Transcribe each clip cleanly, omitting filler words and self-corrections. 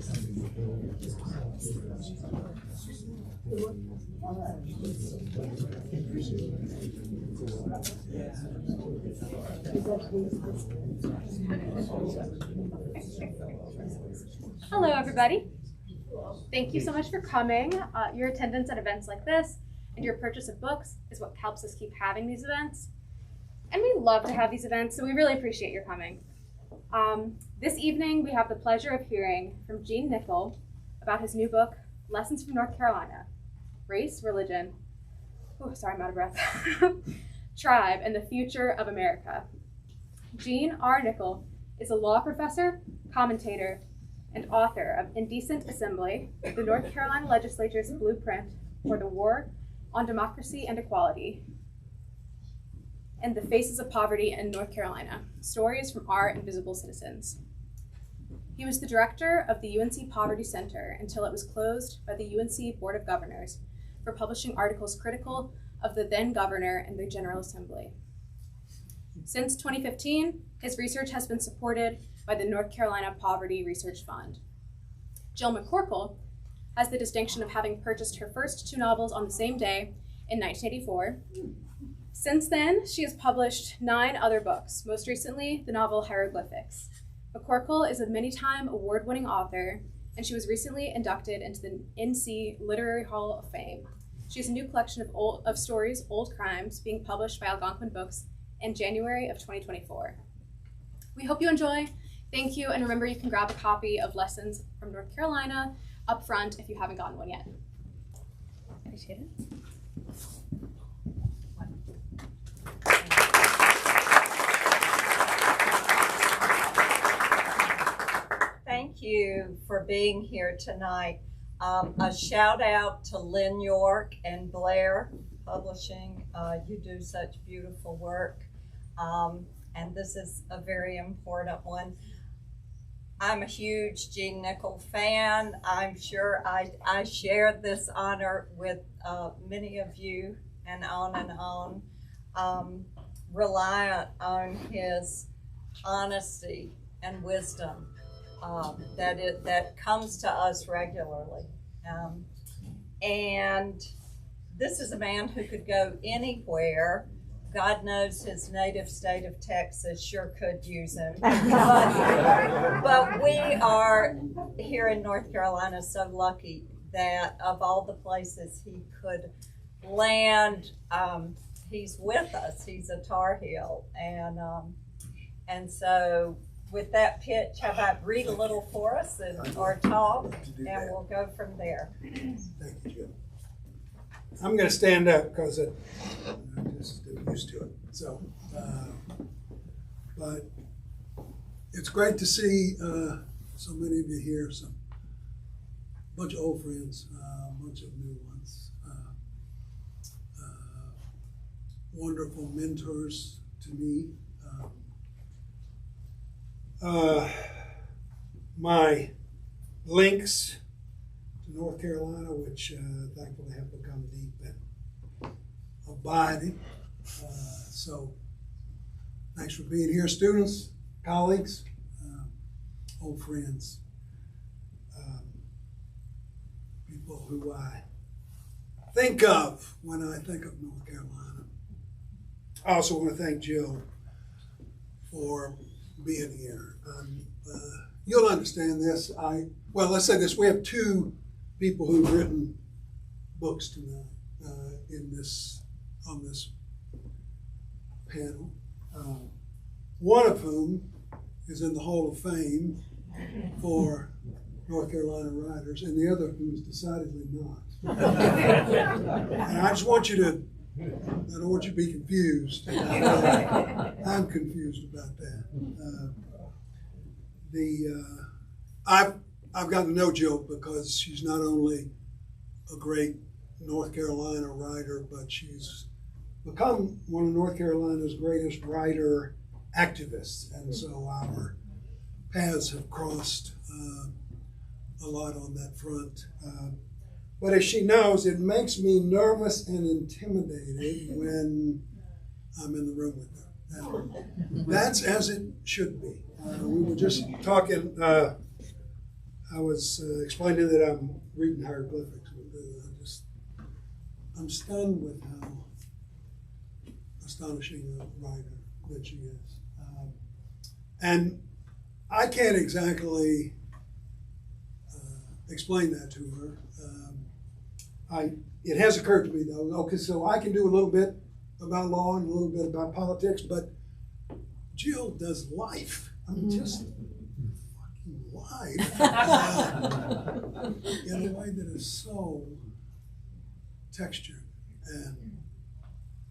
Hello, everybody. Thank you so much for coming. Your attendance at events like this and your purchase of books is what helps us keep having these events. And we love to have these events, so we really appreciate your coming. This evening, we have the pleasure of hearing from Gene Nichol about his new book, Lessons from North Carolina, Race, Religion, I'm out of breath, Tribe, and the Future of America. Gene R. Nichol is a law professor, commentator, and author of Indecent Assembly, the North Carolina Legislature's Blueprint for the War on Democracy and Equality, and The Faces of Poverty in North Carolina, Stories from Our Invisible Citizens. He was the director of the UNC Poverty Center until it was closed by the UNC Board of Governors for publishing articles critical of the then governor and the General Assembly. Since 2015, his research has been supported by the North Carolina Poverty Research Fund. Jill McCorkle has the distinction of having purchased her first 2 novels on the same day in 1984. Since then, she has published 9 other books, most recently the novel Hieroglyphics. McCorkle is a many-time award-winning author, and she was recently inducted into the NC Literary Hall of Fame. She has a new collection of stories, Old Crimes, being published by Algonquin Books in January of 2024. We hope you enjoy. Thank you, and remember you can grab a copy of Lessons from North Carolina up front if you haven't gotten one yet. Appreciate it. Thank you for being here tonight. A shout out to Lynn York and Blair Publishing. You do such beautiful work, and this is a very important one. I'm a huge Gene Nichol fan. I'm sure I share this honor with many of you, and on, reliant on his honesty and wisdom that comes to us regularly. And this is a man who could go anywhere. God knows his native state of Texas sure could use him. But we are here in North Carolina so lucky that of all the places he could land, he's with us. He's a Tar Heel. And so with that pitch, how about read a little for us or talk, and we'll go from there. Thank you, Jim. I'm going to stand up because I'm just used to it. So, but it's great to see so many of you here. A bunch of old friends, a bunch of new ones, wonderful mentors to me. My links to North Carolina, which thankfully have become deep and abiding. So thanks for being here, students, colleagues, old friends, people who I think of when I think of North Carolina. I also want to thank Jill for being here. You'll understand this. Well, let's say this. We have 2 people who've written books tonight on this panel. One of whom is in the Hall of Fame for North Carolina writers, and the other of whom is decidedly not. And I just want you to, I don't want you to be confused. I'm confused about that. I've gotten to know Jill because she's not only a great North Carolina writer, but she's become one of North Carolina's greatest writer activists, and so our paths have crossed a lot on that front. But as she knows, it makes me nervous and intimidated when I'm in the room with her. And that's as it should be. We were just talking I was explaining that I'm reading hieroglyphics. I'm stunned with how astonishing a writer that she is. And I can't exactly explain that to her. It has occurred to me though, okay, so I can do a little bit about law and a little bit about politics, but Jill does life. I mean, just fucking life in a way that is so textured and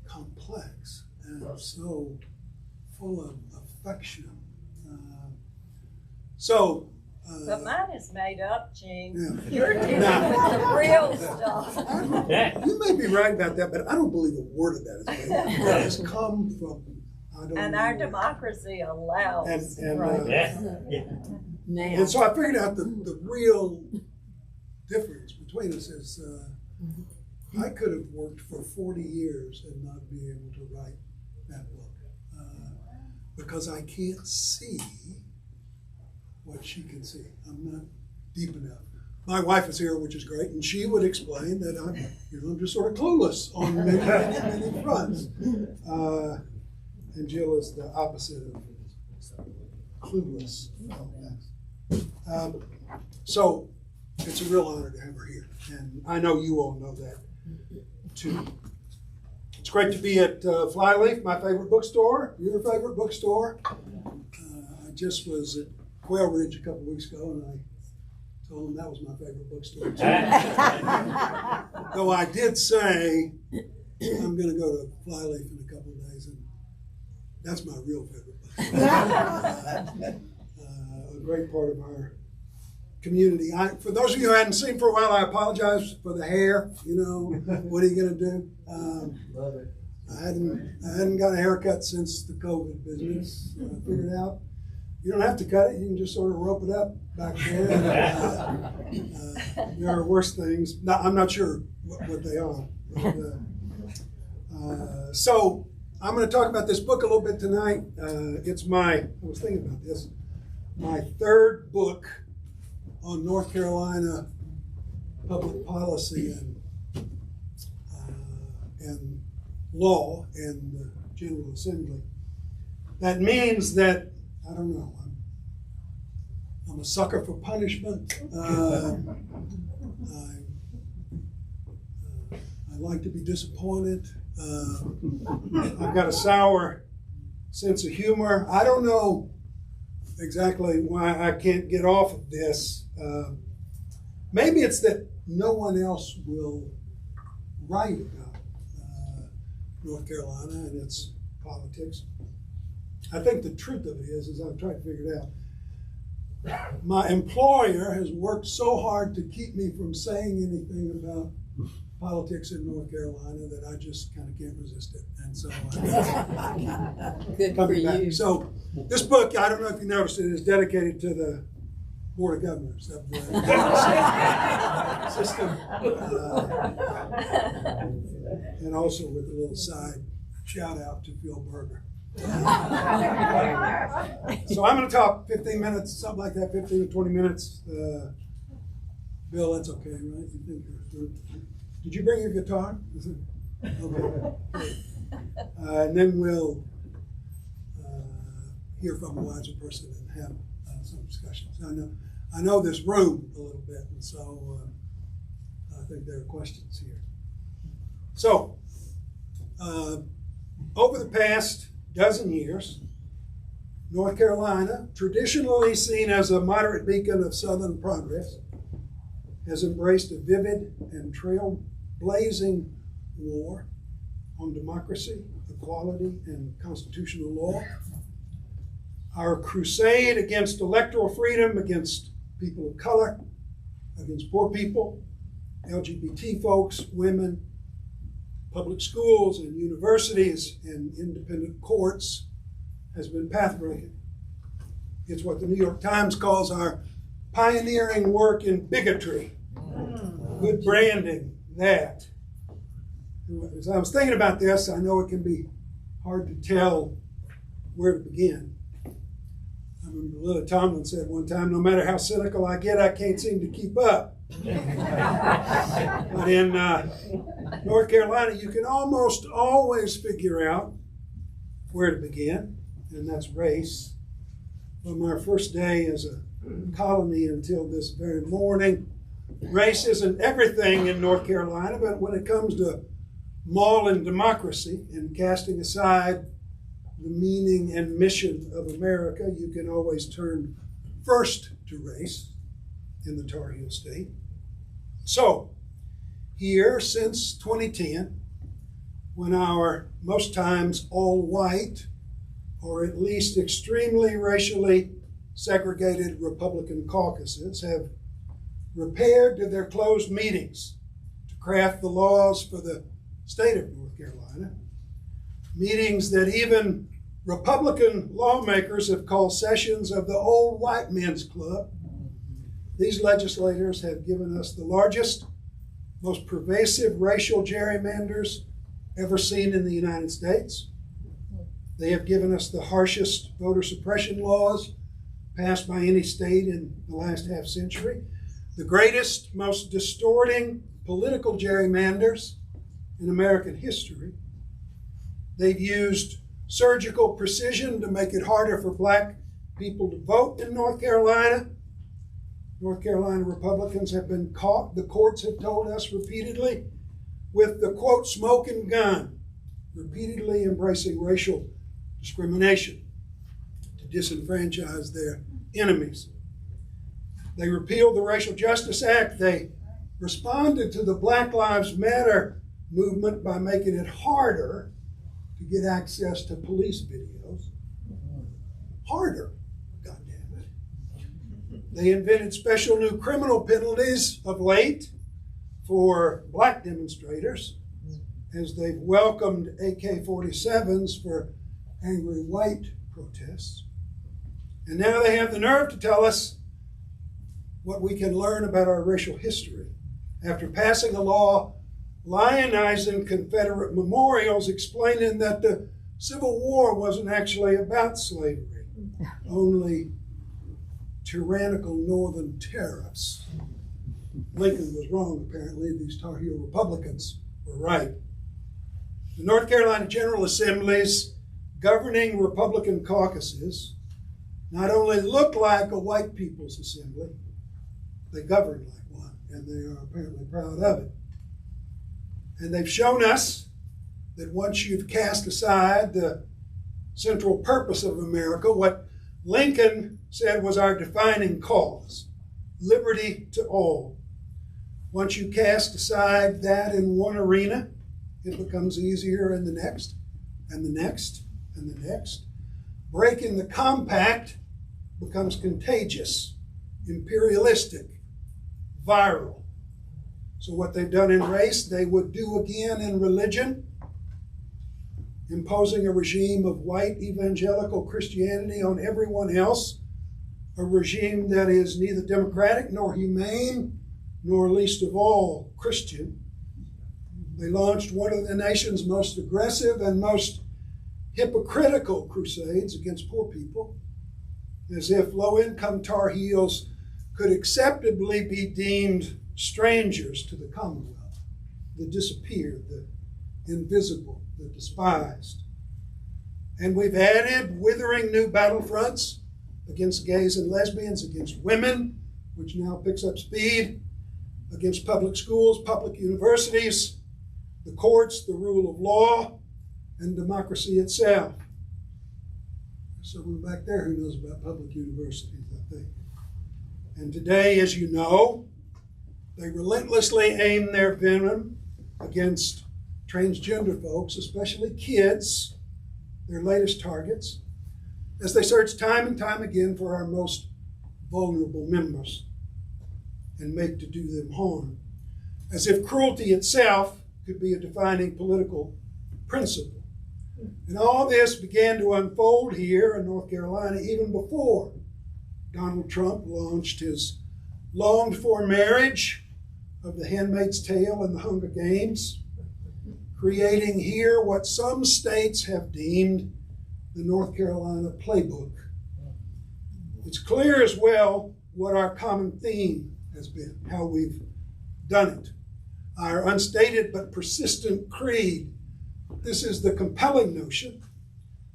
complex and so full of affection. But mine is made up, Gene. Yeah. You're dealing with the real stuff. You may be right about that, but I don't believe a word of that is made up. That has come from, I don't And know our where. democracy allows. And so I figured out the real difference between us is I could have worked for 40 years and not be able to write that book because I can't see what she can see. I'm not deep enough. My wife is here, which is great, and she would explain that I'm just sort of clueless on many fronts. And Jill is the opposite of clueless. So it's a real honor to have her here, and I know you all know that too. It's great to be at Flyleaf, my favorite bookstore, your favorite bookstore. I just was at Quail Ridge a couple weeks ago, and I told them that was my favorite bookstore too. Though I did say I'm going to go to Flyleaf in a couple of days, and that's my real favorite bookstore. A great part of our community. For those of you who hadn't seen for a while, I apologize for the hair. You know, what are you going to do? Love it. I hadn't got a haircut since the COVID business. I figured out you don't have to cut it. You can just sort of rope it up back there. There are worse things. I'm not sure what they are. But, so I'm going to talk about this book a little bit tonight. I was thinking about this, my third book on North Carolina public policy and law and the General Assembly. That means that, I don't know, I'm a sucker for punishment. I like to be disappointed. I've got a sour sense of humor. I don't know exactly why I can't get off of this. Maybe it's that no one else will write about North Carolina and its politics. I think the truth of it is I've tried to figure it out. My employer has worked so hard to keep me from saying anything about politics in North Carolina that I just kind of can't resist it. And so Good for back. you. So this book, I don't know if you noticed it, is dedicated to the Board of Governors of the system. And also with a little side shout out to Phil Berger. So I'm going to talk 15 minutes, something like that, 15 to 20 minutes. Bill, that's okay, right? Did you bring your guitar? Okay. And then we'll hear from a wiser person and have some discussions. I know this room a little bit, and so I think there are questions here. So, over the past dozen years, North Carolina, traditionally seen as a moderate beacon of Southern progress, has embraced a vivid and trailblazing war on democracy, equality, and constitutional law. Our crusade against electoral freedom, against people of color, against poor people, LGBT folks, women, public schools and universities and independent courts has been pathbreaking. It's what the New York Times calls our pioneering work in bigotry. Good branding, that. As I was thinking about this, I know it can be hard to tell where to begin. remember Lily Tomlin said one time, no matter how cynical I get, I can't seem to keep up. But in North Carolina, you can almost always figure out where to begin, and that's race. From our first day as a colony until this very morning, race isn't everything in North Carolina, but when it comes to mauling democracy and casting aside the meaning and mission of America, you can always turn first to race in the Tar Heel State. So, here since 2010, when our most times all white, or at least extremely racially segregated Republican caucuses have repaired to their closed meetings to craft the laws for the state of North Carolina, meetings that even Republican lawmakers have called sessions of the old white men's club. These legislators have given us the largest, most pervasive racial gerrymanders ever seen in the United States. They have given us the harshest voter suppression laws passed by any state in the last half century, the greatest, most distorting political gerrymanders in American history. They've used surgical precision to make it harder for black people to vote in North Carolina. North Carolina Republicans have been caught, the courts have told us repeatedly, with the, quote, smoking gun, repeatedly embracing racial discrimination to disenfranchise their enemies. They repealed the Racial Justice Act. They responded to the Black Lives Matter movement by making it harder to get access to police videos. Harder, goddammit. They invented special new criminal penalties of late for black demonstrators, as they've welcomed AK-47s for angry white protests. And now they have the nerve to tell us what we can learn about our racial history after passing a law lionizing Confederate memorials, explaining that the Civil War wasn't actually about slavery, only tyrannical northern tariffs. Lincoln was wrong, apparently. These Tar Heel Republicans were right. The North Carolina General Assembly's governing Republican caucuses not only look like a white people's assembly, they govern like one, and they are apparently proud of it. And they've shown us that once you've cast aside the central purpose of America, what Lincoln said was our defining cause, liberty to all. Once you cast aside that in one arena, it becomes easier in the next, and the next, and the next. Breaking the compact becomes contagious, imperialistic, viral. So what they've done in race, they would do again in religion, imposing a regime of white evangelical Christianity on everyone else, a regime that is neither democratic nor humane, nor least of all Christian. They launched one of the nation's most aggressive and most hypocritical crusades against poor people, as if low-income Tar Heels could acceptably be deemed strangers to the Commonwealth, the disappeared, the invisible, the despised. And we've added withering new battlefronts against gays and lesbians, against women, which now picks up speed, against public schools, public universities, the courts, the rule of law, and democracy itself. Someone back there who knows about public universities, I think. And today, as you know, they relentlessly aim their venom against transgender folks, especially kids, their latest targets, as they search time and time again for our most vulnerable members and make to do them harm, as if cruelty itself could be a defining political principle. And all this began to unfold here in North Carolina even before Donald Trump launched his longed-for marriage of The Handmaid's Tale and the Hunger Games, creating here what some states have deemed the North Carolina playbook. It's clear as well what our common theme has been, how we've done it. Our unstated but persistent creed. This is the compelling notion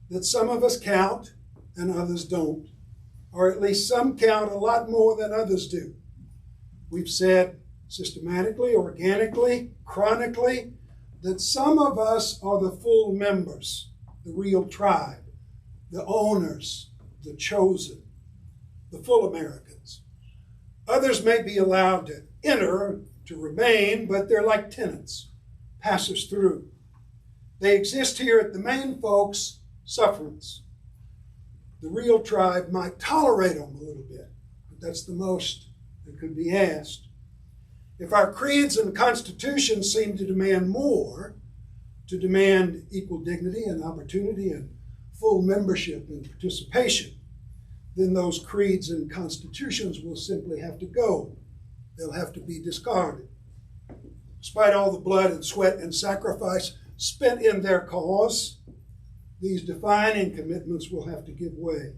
that some of us count and others don't, or at least some count a lot more than others do. We've said systematically, organically, chronically, that some of us are the full members, the real tribe, the owners, the chosen, the full Americans. Others may be allowed to enter, to remain, but they're like tenants, passers through. They exist here at the main folks' sufferance. The real tribe might tolerate them a little bit, but that's the most that could be asked. If our creeds and constitutions seem to demand more, to demand equal dignity and opportunity and full membership and participation, then those creeds and constitutions will simply have to go. They'll have to be discarded. Despite all the blood and sweat and sacrifice spent in their cause, these defining commitments will have to give way.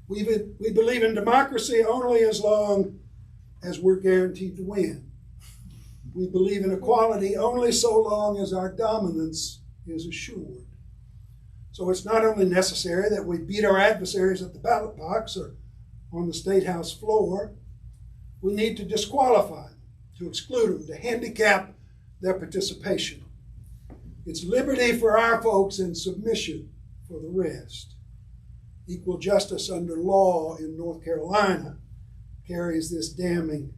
We believe in democracy only as long as we're guaranteed to win. We believe in equality only so long as our dominance is assured. So it's not only necessary that we beat our adversaries at the ballot box or on the State House floor, we need to disqualify them, to exclude them, to handicap their participation. It's liberty for our folks and submission for the rest. Equal justice under law in North Carolina carries this damning,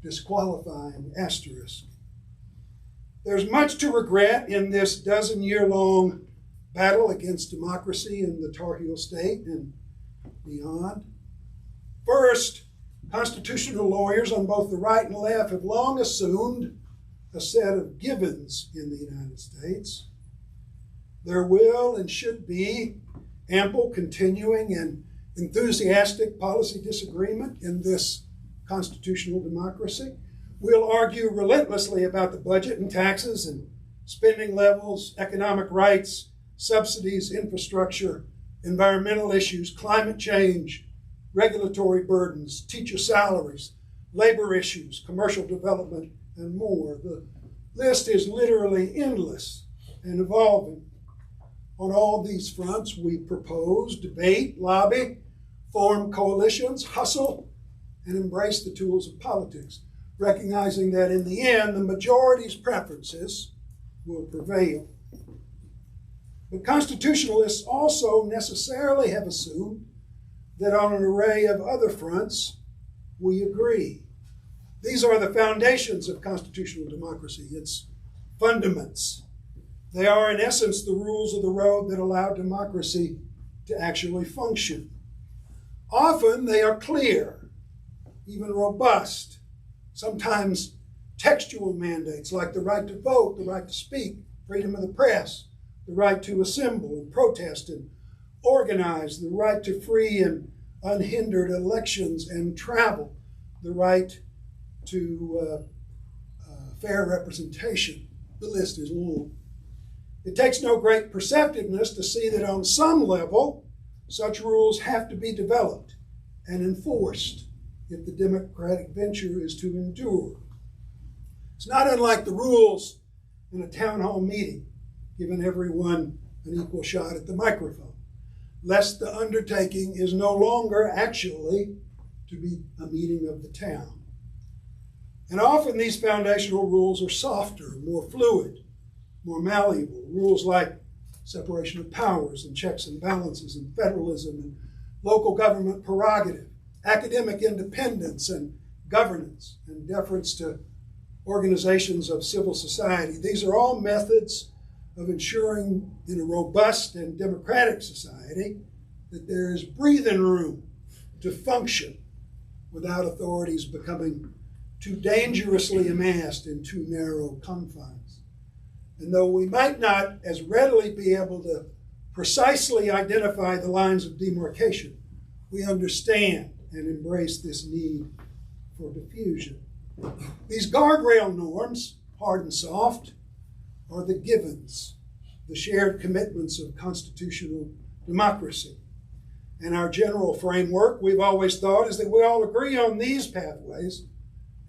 disqualifying asterisk. There's much to regret in this dozen-year-long battle against democracy in the Tar Heel State and beyond. First, constitutional lawyers on both the right and left have long assumed a set of givens in the United States. There will and should be ample, continuing, and enthusiastic policy disagreement in this constitutional democracy. We'll argue relentlessly about the budget and taxes and spending levels, economic rights, subsidies, infrastructure, environmental issues, climate change, regulatory burdens, teacher salaries, labor issues, commercial development, and more. The list is literally endless and evolving. On all these fronts, we propose, debate, lobby, form coalitions, hustle, and embrace the tools of politics, recognizing that in the end, the majority's preferences will prevail. But constitutionalists also necessarily have assumed that on an array of other fronts, we agree. These are the foundations of constitutional democracy, its fundaments. They are, in essence, the rules of the road that allow democracy to actually function. Often they are clear, even robust, sometimes textual mandates like the right to vote, the right to speak, freedom of the press, the right to assemble and protest and organize, the right to free and unhindered elections and travel, the right to fair representation. The list is long. It takes no great perceptiveness to see that on some level, such rules have to be developed and enforced if the democratic venture is to endure. It's not unlike the rules in a town hall meeting, giving everyone an equal shot at the microphone, lest the undertaking is no longer actually to be a meeting of the town. And often these foundational rules are softer, more fluid, more malleable. Rules like separation of powers and checks and balances and federalism and local government prerogative, academic independence and governance, and deference to organizations of civil society. These are all methods of ensuring in a robust and democratic society that there is breathing room to function without authorities becoming too dangerously amassed in too narrow confines. And though we might not as readily be able to precisely identify the lines of demarcation, we understand and embrace this need for diffusion. These guardrail norms, hard and soft, are the givens, the shared commitments of constitutional democracy. And our general framework, we've always thought, is that we all agree on these pathways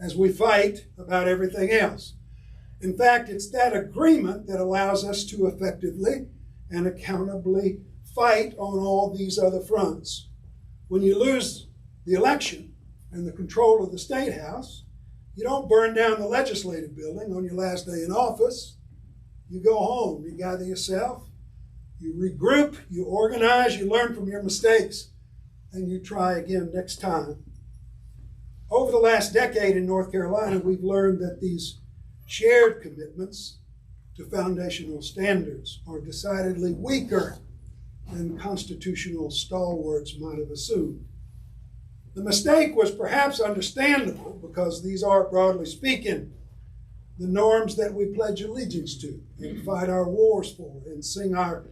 as we fight about everything else. In fact, it's that agreement that allows us to effectively and accountably fight on all these other fronts. When you lose the election and the control of the State House, you don't burn down the legislative building on your last day in office. You go home, you gather yourself, you regroup, you organize, you learn from your mistakes, and you try again next time. Over the last decade in North Carolina, we've learned that these shared commitments to foundational standards are decidedly weaker than constitutional stalwarts might have assumed. The mistake was perhaps understandable because these are, broadly speaking, the norms that we pledge allegiance to and fight our wars for and sing our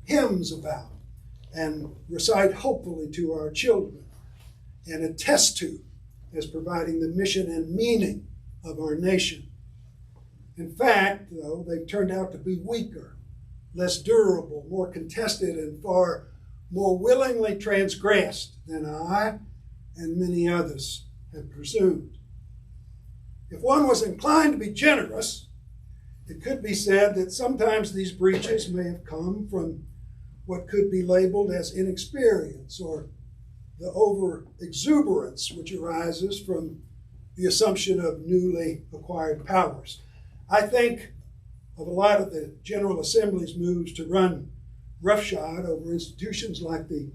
hymns about and recite hopefully to our children and attest to as providing the mission and meaning of our nation. In fact, though, they've turned out to be weaker, less durable, more contested, and far more willingly transgressed than I and many others have presumed. If one was inclined to be generous, it could be said that sometimes these breaches may have come from what could be labeled as inexperience or the over-exuberance which arises from the assumption of newly acquired powers. I think of a lot of the General Assembly's moves to run roughshod over institutions like the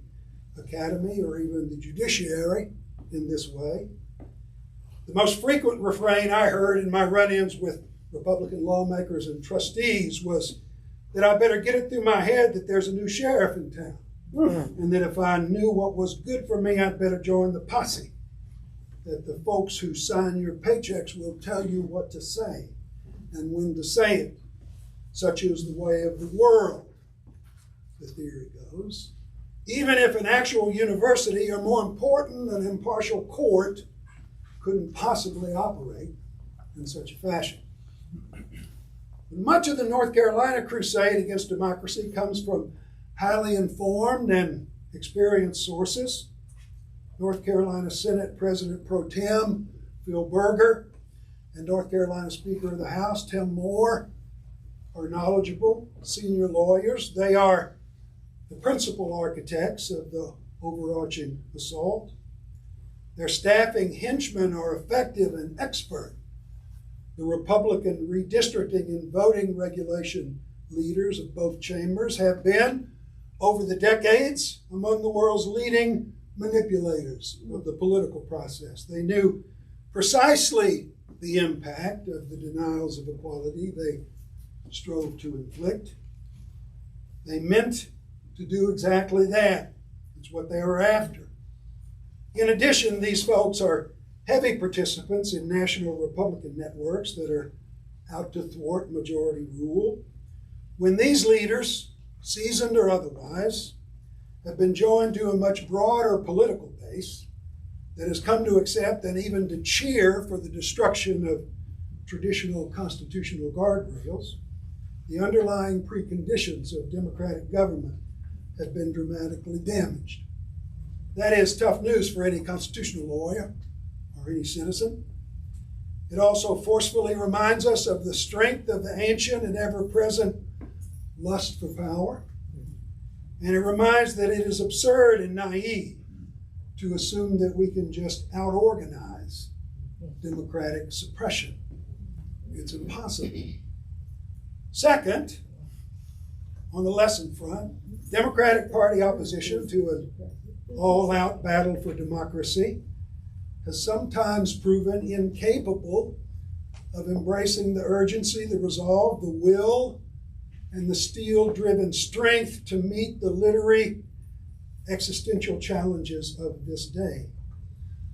Academy or even the judiciary in this way. The most frequent refrain I heard in my run-ins with Republican lawmakers and trustees was that I better get it through my head that there's a new sheriff in town, and that if I knew what was good for me, I'd better join the posse, that the folks who sign your paychecks will tell you what to say and when to say it. Such is the way of the world, the theory goes. Even if an actual university, or more important, an impartial court, couldn't possibly operate in such a fashion. Much of the North Carolina crusade against democracy comes from highly informed and experienced sources. North Carolina Senate President Pro Tem Phil Berger and North Carolina Speaker of the House Tim Moore are knowledgeable, senior lawyers. They are the principal architects of the overarching assault. Their staffing henchmen are effective and expert. The Republican redistricting and voting regulation leaders of both chambers have been, over the decades, among the world's leading manipulators of the political process. They knew precisely the impact of the denials of equality they strove to inflict. They meant to do exactly that. It's what they were after. In addition, these folks are heavy participants in national Republican networks that are out to thwart majority rule. When these leaders, seasoned or otherwise, have been joined to a much broader political base that has come to accept and even to cheer for the destruction of traditional constitutional guardrails, the underlying preconditions of democratic government have been dramatically damaged. That is tough news for any constitutional lawyer or any citizen. It also forcefully reminds us of the strength of the ancient and ever-present lust for power. And it reminds that it is absurd and naive to assume that we can just out-organize democratic suppression. It's impossible. Second, on the lesson front, Democratic Party opposition to an all-out battle for democracy has sometimes proven incapable of embracing the urgency, the resolve, the will, and the steel-driven strength to meet the literary existential challenges of this day.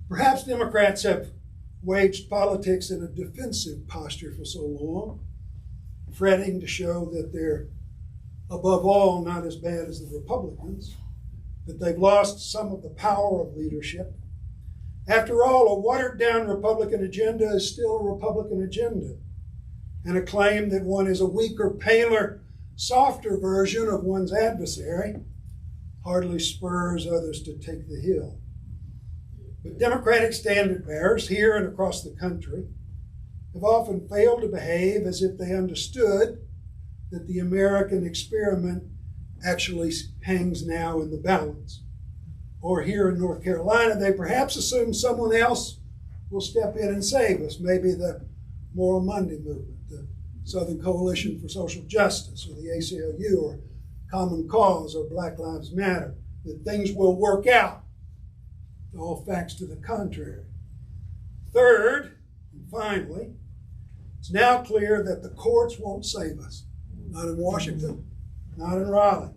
Perhaps Democrats have waged politics in a defensive posture for so long, fretting to show that they're, above all, not as bad as the Republicans, that they've lost some of the power of leadership. After all, a watered-down Republican agenda is still a Republican agenda, and a claim that one is a weaker, paler, softer version of one's adversary hardly spurs others to take the hill. But Democratic standard bearers here and across the country have often failed to behave as if they understood that the American experiment actually hangs now in the balance. Or here in North Carolina, they perhaps assume someone else will step in and save us, maybe the Moral Monday movement, the Southern Coalition for Social Justice, or the ACLU, or Common Cause, or Black Lives Matter, that things will work out. All facts to the contrary. Third, and finally, it's now clear that the courts won't save us. Not in Washington, not in Raleigh.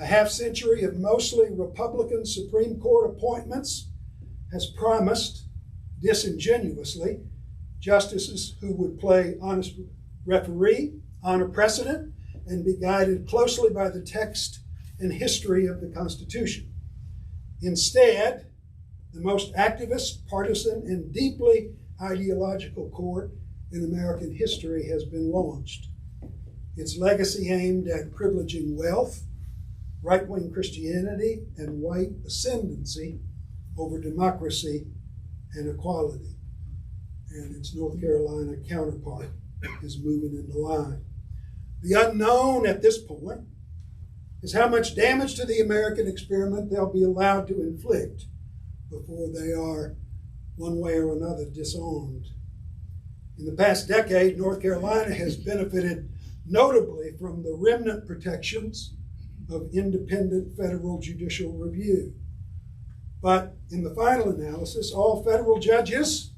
A half century of mostly Republican Supreme Court appointments has promised, disingenuously, justices who would play honest referee, honor precedent, and be guided closely by the text and history of the Constitution. Instead, the most activist, partisan, and deeply ideological court in American history has been launched. Its legacy aimed at privileging wealth, right-wing Christianity, and white ascendancy over democracy and equality. And its North Carolina counterpart is moving into line. The unknown at this point is how much damage to the American experiment they'll be allowed to inflict before they are, one way or another, disarmed. In the past decade, North Carolina has benefited notably from the remnant protections of independent federal judicial review. But in the final analysis, all federal judges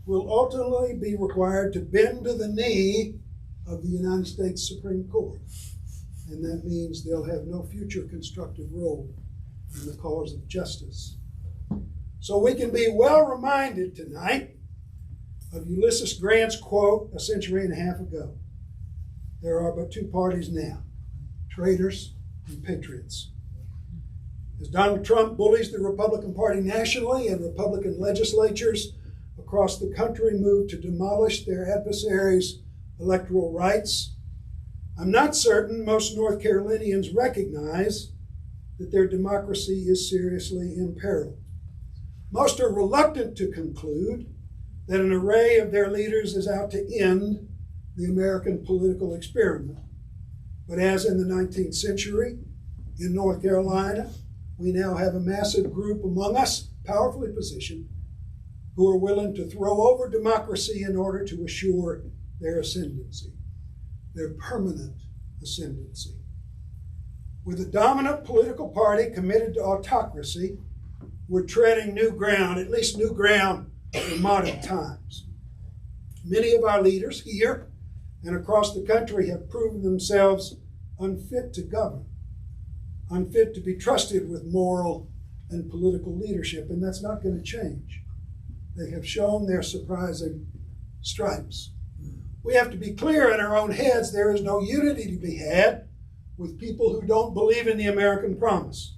will ultimately be required to bend to the knee of the United States Supreme Court. And that means they'll have no future constructive role in the cause of justice. So we can be well reminded tonight of Ulysses Grant's quote a century and a half ago. There are but two parties now, traitors and patriots. As Donald Trump bullies the Republican Party nationally and Republican legislatures across the country move to demolish their adversaries' electoral rights, I'm not certain most North Carolinians recognize that their democracy is seriously imperiled. Most are reluctant to conclude that an array of their leaders is out to end the American political experiment. But as in the 19th century, in North Carolina, we now have a massive group among us, powerfully positioned, who are willing to throw over democracy in order to assure their ascendancy, their permanent ascendancy. With a dominant political party committed to autocracy, we're treading new ground, at least new ground in modern times. Many of our leaders here and across the country have proven themselves unfit to govern, unfit to be trusted with moral and political leadership, and that's not going to change. They have shown their surprising stripes. We have to be clear in our own heads there is no unity to be had with people who don't believe in the American promise.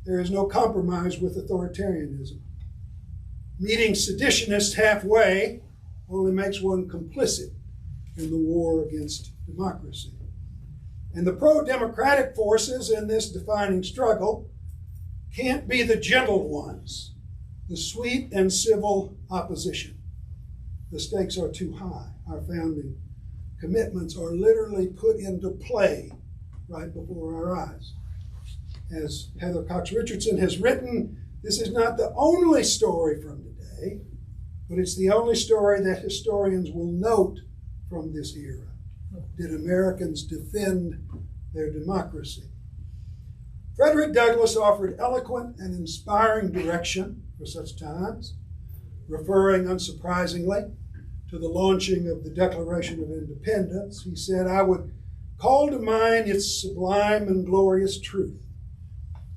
There is no compromise with authoritarianism. Meeting seditionists halfway only makes one complicit in the war against democracy. And the pro-democratic forces in this defining struggle can't be the gentle ones, the sweet and civil opposition. The stakes are too high. Our founding commitments are literally put into play right before our eyes. As Heather Cox Richardson has written, this is not the only story from today, but it's the only story that historians will note from this era. Did Americans defend their democracy? Frederick Douglass offered eloquent and inspiring direction for such times, referring unsurprisingly to the launching of the Declaration of Independence. He said, "I would call to mind its sublime and glorious truth.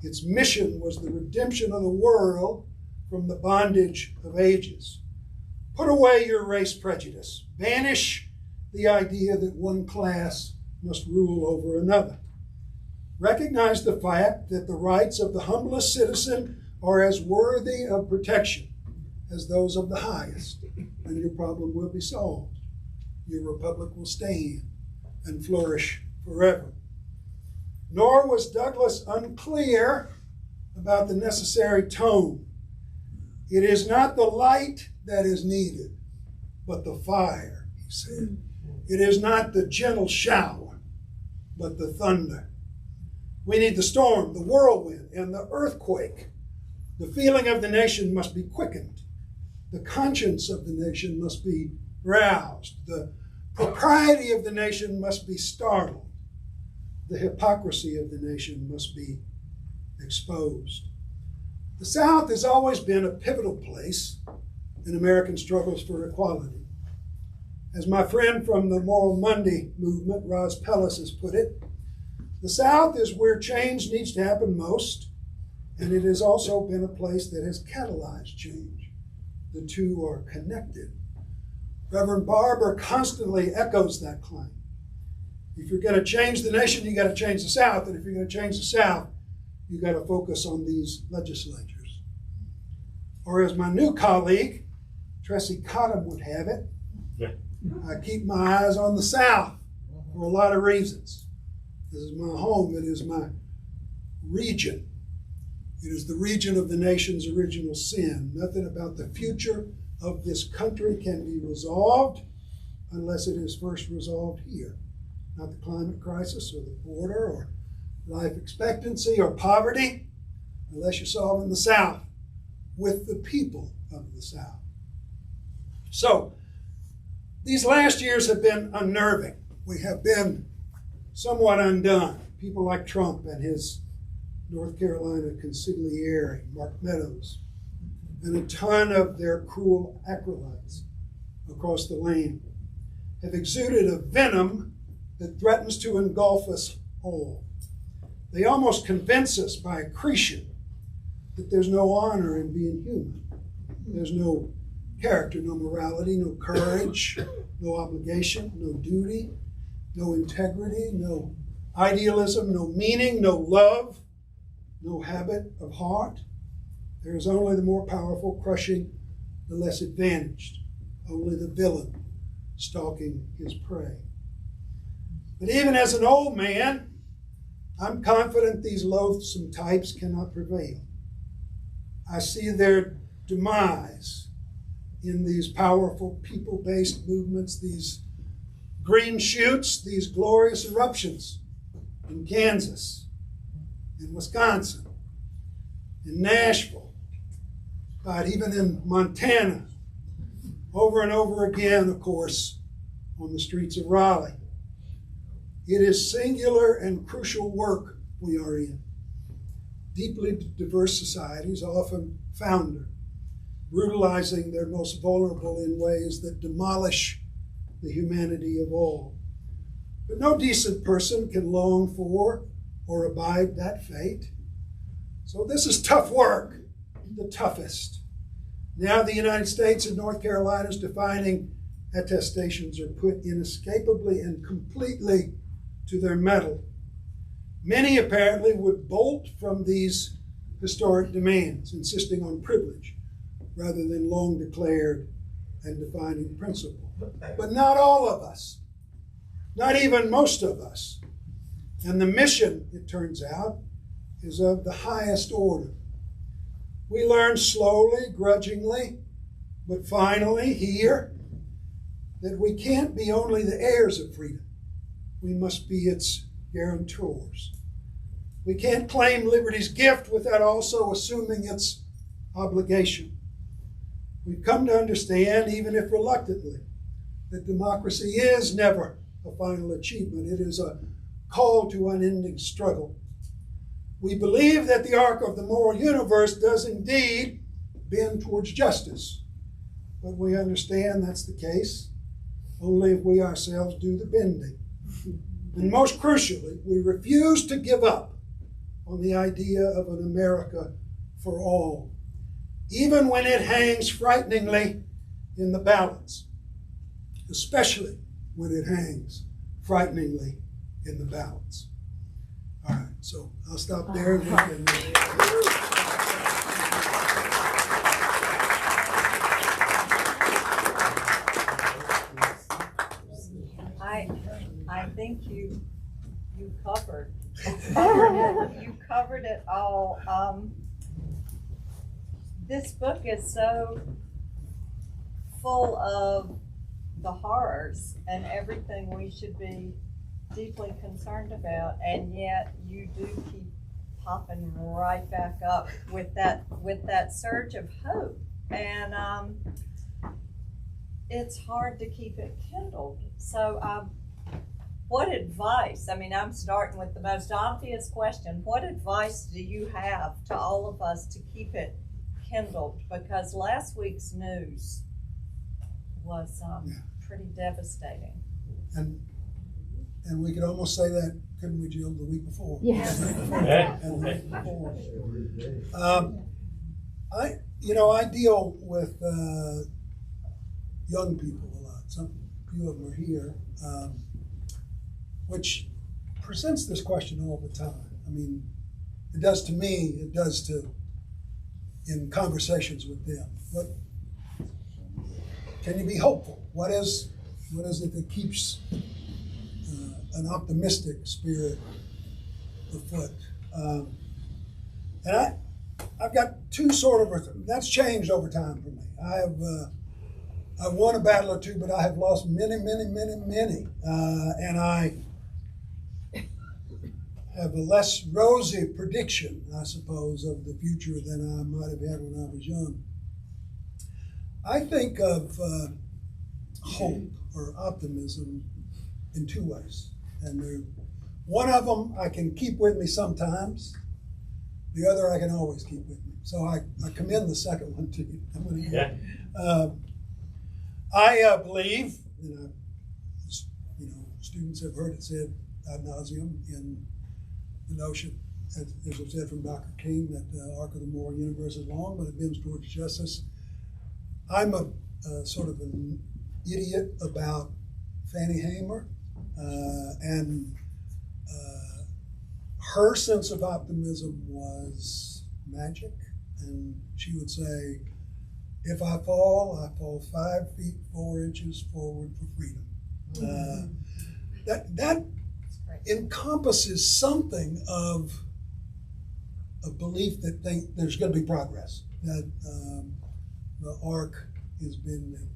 Its mission was the redemption of the world from the bondage of ages. Put away your race prejudice. Banish the idea that one class must rule over another. Recognize the fact that the rights of the humblest citizen are as worthy of protection as those of the highest, and your problem will be solved. Your republic will stand and flourish forever. Nor was Douglas unclear about the necessary tone. It is not the light that is needed, but the fire, he said. It is not the gentle shower, but the thunder. We need the storm, the whirlwind, and the earthquake. The feeling of the nation must be quickened. The conscience of the nation must be roused. The propriety of the nation must be startled. The hypocrisy of the nation must be exposed. The South has always been a pivotal place in American struggles for equality. As my friend from the Moral Monday movement, Roz Pellis, has put it, the South is where change needs to happen most, and it has also been a place that has catalyzed change. The two are connected. Reverend Barber constantly echoes that claim. If you're going to change the nation, you got to change the South, and if you're going to change the South, you got to focus on these legislatures. Or as my new colleague, Tressie Cottom, would have it, I keep my eyes on the South for a lot of reasons. This is my home. It is my region. It is the region of the nation's original sin. Nothing about the future of this country can be resolved unless it is first resolved here. Not the climate crisis or the border or life expectancy or poverty, unless you solve in the South with the people of the South. So, these last years have been unnerving. We have been somewhat undone. People like Trump and his North Carolina consigliere, Mark Meadows, and a ton of their cruel acolytes across the land have exuded a venom that threatens to engulf us all. They almost convince us by accretion that there's no honor in being human. There's no character, no morality, no courage, no obligation, no duty, no integrity, no idealism, no meaning, no love, no habit of heart. There is only the more powerful crushing the less advantaged, only the villain stalking his prey. But even as an old man, I'm confident these loathsome types cannot prevail. I see their demise in these powerful people-based movements, these green shoots, these glorious eruptions in Kansas, in Wisconsin, in Nashville, but even in Montana, over and over again, of course, on the streets of Raleigh. It is singular and crucial work we are in. Deeply diverse societies often founder, brutalizing their most vulnerable in ways that demolish the humanity of all. But no decent person can long for or abide that fate. So this is tough work, the toughest. Now the United States and North Carolina's defining attestations are put inescapably and completely to their mettle. Many apparently would bolt from these historic demands, insisting on privilege rather than long declared and defining principle. But not all of us, not even most of us. And the mission, it turns out, is of the highest order. We learn slowly, grudgingly, but finally here, that we can't be only the heirs of freedom. We must be its guarantors. We can't claim liberty's gift without also assuming its obligation. We've come to understand, even if reluctantly, that democracy is never a final achievement. It is a call to unending struggle. We believe that the arc of the moral universe does indeed bend towards justice, but we understand that's the case only if we ourselves do the bending. And most crucially, we refuse to give up on the idea of an America for all, even when it hangs frighteningly in the balance, especially when it hangs frighteningly in the balance. All right, so I'll stop there. And we can, I think you you covered you covered it all. This book is so full of the horrors and everything we should be deeply concerned about, and yet you do keep popping right back up with that surge of hope, and it's hard to keep it kindled. So what advice, I mean, I'm starting with the most obvious question, what advice do you have to all of us to keep it kindled? Because last week's news was pretty devastating. And we could almost say that, couldn't we, Jill, the week before? Yes. And the week before. I deal with young people a lot. Some few of them are here, which presents this question all the time. I mean, it does to me, it does to, in conversations with them. What can you be hopeful? What is it that keeps an optimistic spirit afoot? And I've got two sort of, that's changed over time for me. I've won a battle or two, but I have lost many. And I have a less rosy prediction, I suppose, of the future than I might have had when I was young. I think of hope or optimism in two ways. And one of them I can keep with me sometimes. The other I can always keep with me. So I commend the second one to you. I believe, students have heard it said ad nauseum in the notion, as was said from Dr. King, that the arc of the moral universe is long, but it bends towards justice. I'm a sort of an idiot about Fannie Hamer, and her sense of optimism was magic, and she would say, if I fall 5 feet 4 inches forward for freedom. That encompasses something of a belief that there's going to be progress, that the arc is bending.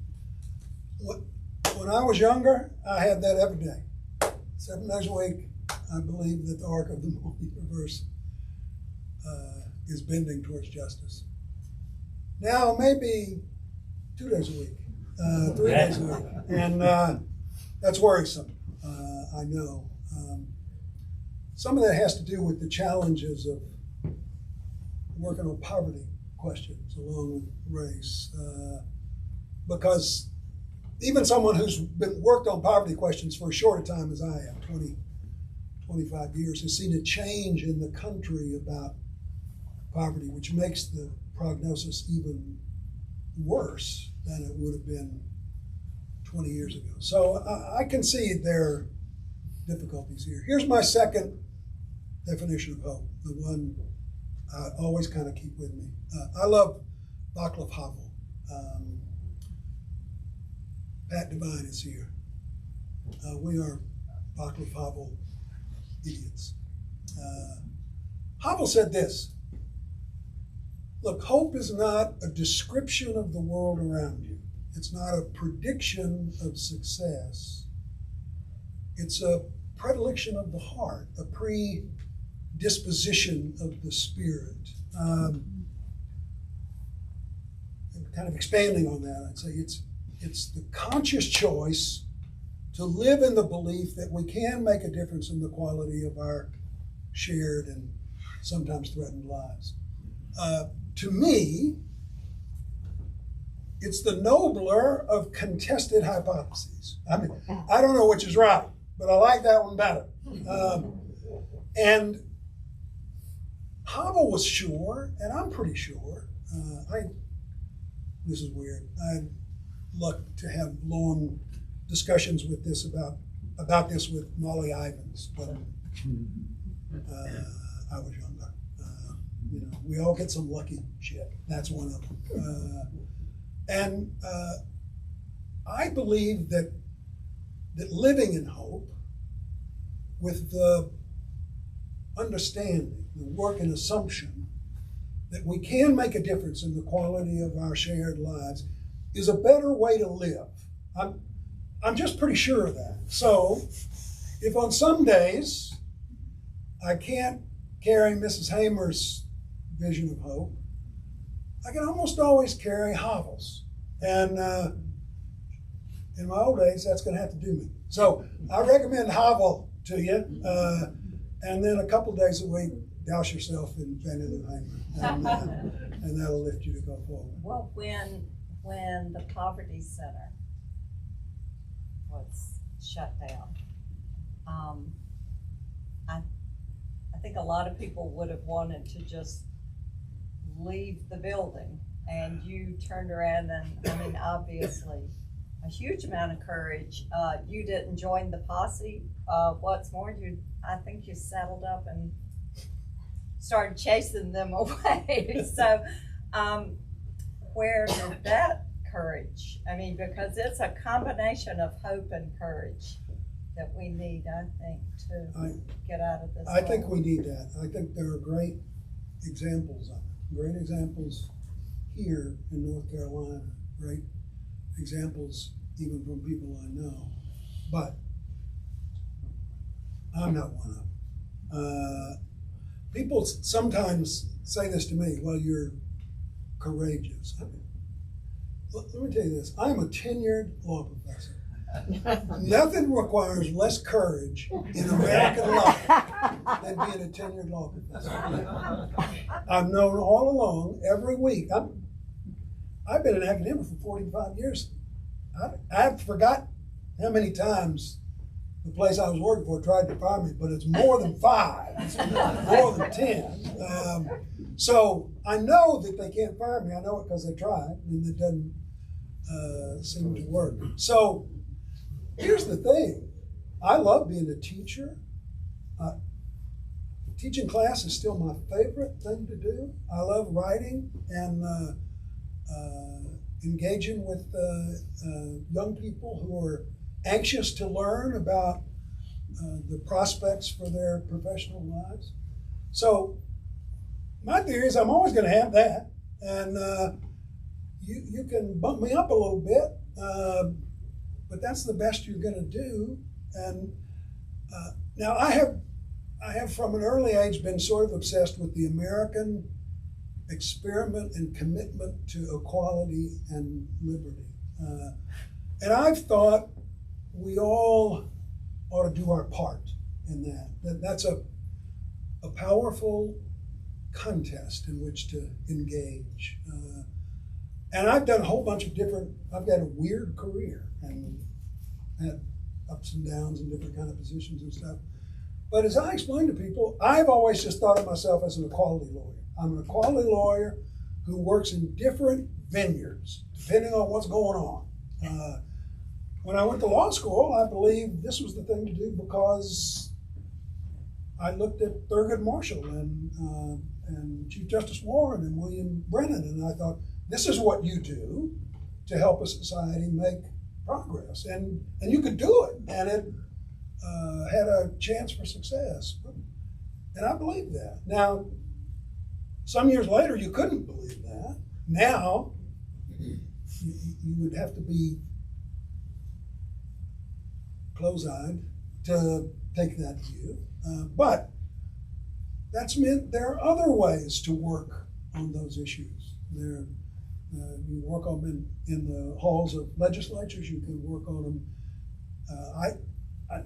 When I was younger, I had that every day. 7 days a week, I believe that the arc of the universe is bending towards justice. Now, maybe 2 days a week, 3 days a week, and that's worrisome, I know. Some of that has to do with the challenges of working on poverty questions along with race, because even someone who's been worked on poverty questions for as short a time as I have, 25 years, has seen a change in the country about poverty, which makes the prognosis even worse than it would have been 20 years ago. So I concede there are difficulties here. Here's my second definition of hope, the one I always kind of keep with me. I love Václav Havel. Pat Devine is here. We are Václav Havel idiots. Havel said this: look, hope is not a description of the world around you. It's not a prediction of success. It's a predilection of the heart, a predisposition of the spirit. And kind of expanding on that, I'd say it's the conscious choice to live in the belief that we can make a difference in the quality of our shared and sometimes threatened lives. To me, it's the nobler of contested hypotheses. I mean, I don't know which is right, but I like that one better. And Havel was sure, and I'm pretty sure, this is weird, I had luck to have long discussions with this about this with Molly Ivins when I was younger. We all get some lucky shit. That's one of them. And I believe that living in hope with the understanding, the working assumption that we can make a difference in the quality of our shared lives is a better way to live. I'm just pretty sure of that. So if on some days I can't carry Mrs. Hamer's vision of hope, I can almost always carry Havel's. And in my old age, that's going to have to do me. So I recommend Havel to you. And then a couple days a week, douse yourself in Vanilla Hamer. And that'll lift you to go forward. Well, when the Poverty Center was shut down, I think a lot of people would have wanted to just leave the building, and you turned around and, I mean, obviously, a huge amount of courage. You didn't join the posse. What's more, I think you settled up and started chasing them away. So, where did that courage? I mean, because it's a combination of hope and courage that we need, I think, to get out of this. I think we need that. I think there are great examples of it. Great examples here in North Carolina. Great examples even from people I know. But I'm not one of them. People sometimes say this to me, well, you're courageous. I mean, let me tell you this. I'm a tenured law professor. Nothing requires less courage in American life than being a tenured law professor. I've known all along, every week. I've been an academic for 45 years. I've forgotten how many times the place I was working for tried to fire me, but it's more than 5. It's more than 10. So I know that they can't fire me. I know it because they tried, and it doesn't seem to work. So here's the thing. I love being a teacher. Teaching class is still my favorite thing to do. I love writing and engaging with young people who are anxious to learn about the prospects for their professional lives. So my theory is I'm always going to have that, and you can bump me up a little bit, but that's the best you're going to do. And now I have from an early age been sort of obsessed with the American experiment and commitment to equality and liberty. And I've thought we all ought to do our part in that. That's a powerful contest in which to engage. And I've done a whole bunch of I've got a weird career and had ups and downs and different kind of positions and stuff. But as I explain to people, I've always just thought of myself as an equality lawyer. I'm an equality lawyer who works in different vineyards, depending on what's going on. When I went to law school, I believed this was the thing to do because I looked at Thurgood Marshall and Chief Justice Warren and William Brennan, and I thought, this is what you do to help a society make progress. And you could do it, and it had a chance for success. And I believed that. Now, some years later, you couldn't believe that. Now, you would have to be close-eyed to take that view. But that's meant there are other ways to work on those issues. You work on them in the halls of legislatures. You can work on them.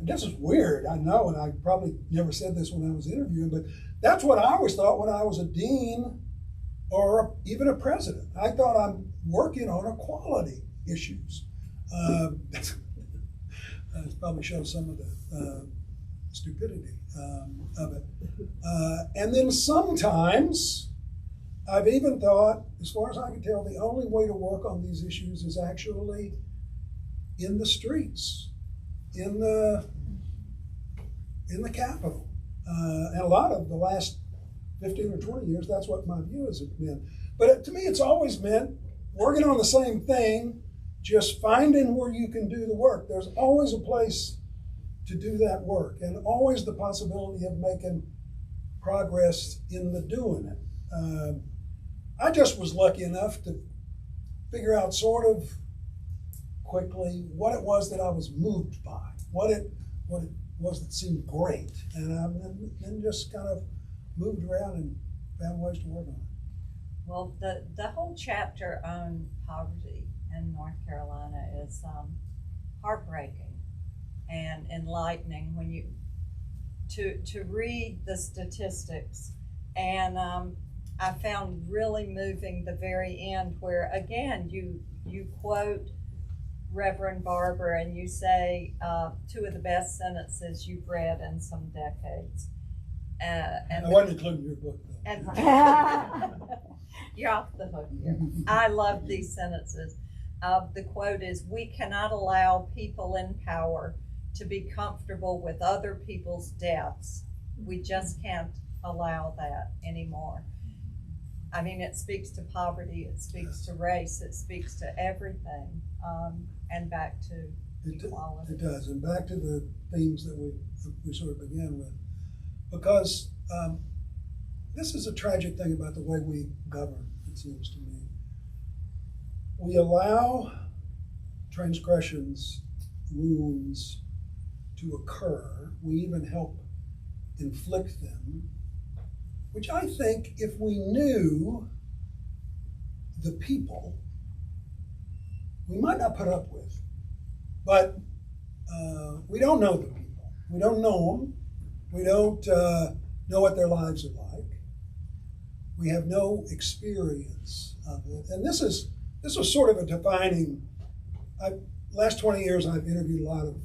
This is weird, I know, and I probably never said this when I was interviewing, but that's what I always thought when I was a dean or even a president. I thought I'm working on equality issues. It probably shows some of the stupidity of it. And then sometimes I've even thought, as far as I can tell, the only way to work on these issues is actually in the streets, in the Capitol. And a lot of the last 15 or 20 years, that's what my view has been. But to me, it's always meant working on the same thing, just finding where you can do the work. There's always a place to do that work, and always the possibility of making progress in the doing it. I just was lucky enough to figure out sort of quickly what it was that I was moved by, what it was that seemed great, and then just kind of moved around and found ways to work on it. Well, the whole chapter on poverty in North Carolina is heartbreaking and enlightening when you to read the statistics. And I found really moving the very end where, again, you quote Reverend Barber and you say two of the best sentences you've read in some decades. And I wasn't including your book, though. And you're off the hook here. I love these sentences. The quote is, "We cannot allow people in power to be comfortable with other people's deaths. We just can't allow that anymore." I mean, it speaks to poverty, it speaks to race, it speaks to everything, and back to equality. It does, and back to the themes that we sort of began with. Because this is a tragic thing about the way we govern, it seems to me. We allow transgressions, wounds to occur. We even help inflict them, which I think if we knew the people, we might not put up with. But we don't know the people. We don't know them. We don't know what their lives are like. We have no experience of it. And this was sort of a defining, last 20 years I've interviewed a lot of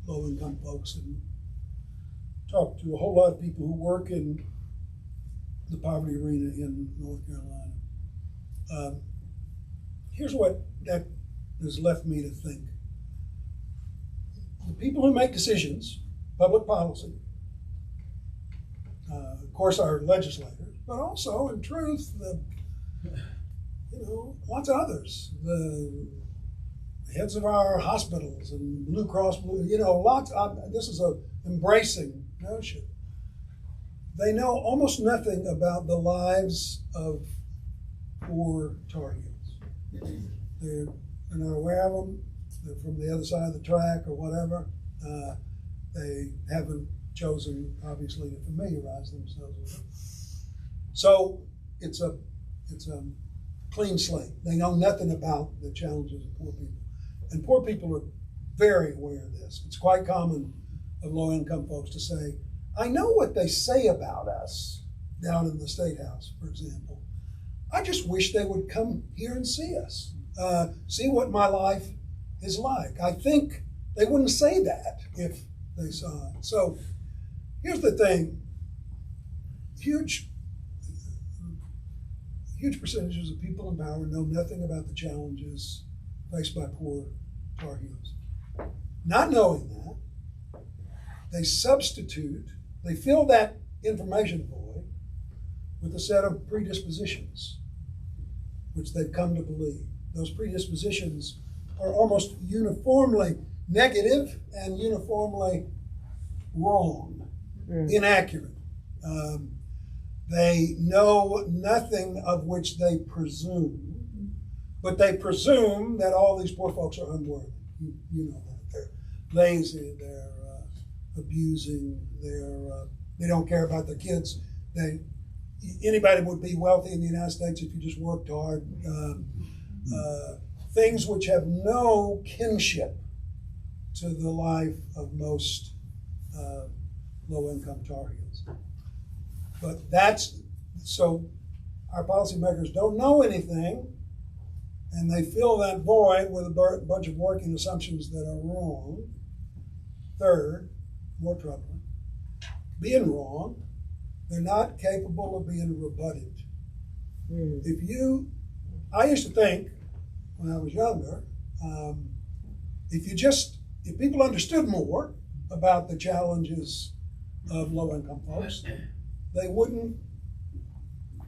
low-income folks and talked to a whole lot of people who work in the poverty arena in North Carolina. Here's what that has left me to think. The people who make decisions, public policy, of course our legislators, but also in truth, lots of others, the heads of our hospitals and Blue Cross Blue, lots. This is a embracing notion. They know almost nothing about the lives of poor Tar Heels. They're not aware of them. They're from the other side of the track or whatever. They haven't chosen, obviously, to familiarize themselves with it. So it's a clean slate. They know nothing about the challenges of poor people. And poor people are very aware of this. It's quite common of low-income folks to say, I know what they say about us down in the State House, for example. I just wish they would come here and see us, see what my life is like. I think they wouldn't say that if they saw it. So here's the thing. Huge percentages of people in power know nothing about the challenges faced by poor Tar Heels. Not knowing that, they fill that information void with a set of predispositions, which they've come to believe. Those predispositions are almost uniformly negative and uniformly wrong, inaccurate. They know nothing of which they presume, but they presume that all these poor folks are unworthy. You know that. They're lazy, they're abusing, they don't care about their kids. Anybody would be wealthy in the United States if you just worked hard. Things which have no kinship to the life of most low-income Tar Heels. But so our policymakers don't know anything, and they fill that void with a bunch of working assumptions that are wrong. Third, more troubling, being wrong, they're not capable of being rebutted. I used to think when I was younger, if people understood more about the challenges of low-income folks, they wouldn't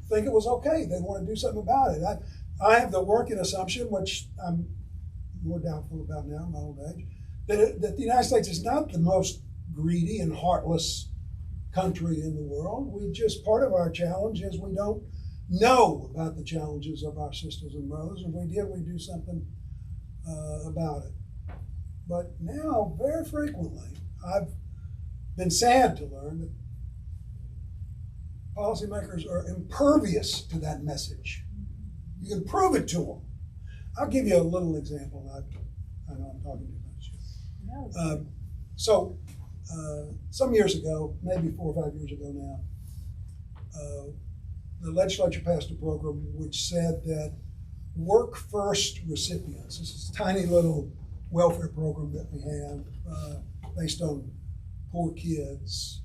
think it was okay. They want to do something about it. I have the working assumption, which I'm more doubtful about now in my old age, that the United States is not the most greedy and heartless country in the world. Part of our challenge is we don't know about the challenges of our sisters and brothers, and we do something about it. But now, very frequently, I've been sad to learn that policymakers are impervious to that message. You can prove it to them. I'll give you a little example. I know I'm talking too much. No. Some years ago, maybe 4 or 5 years ago now, the legislature passed a program which said that Work First recipients, this is a tiny little welfare program that we have based on poor kids.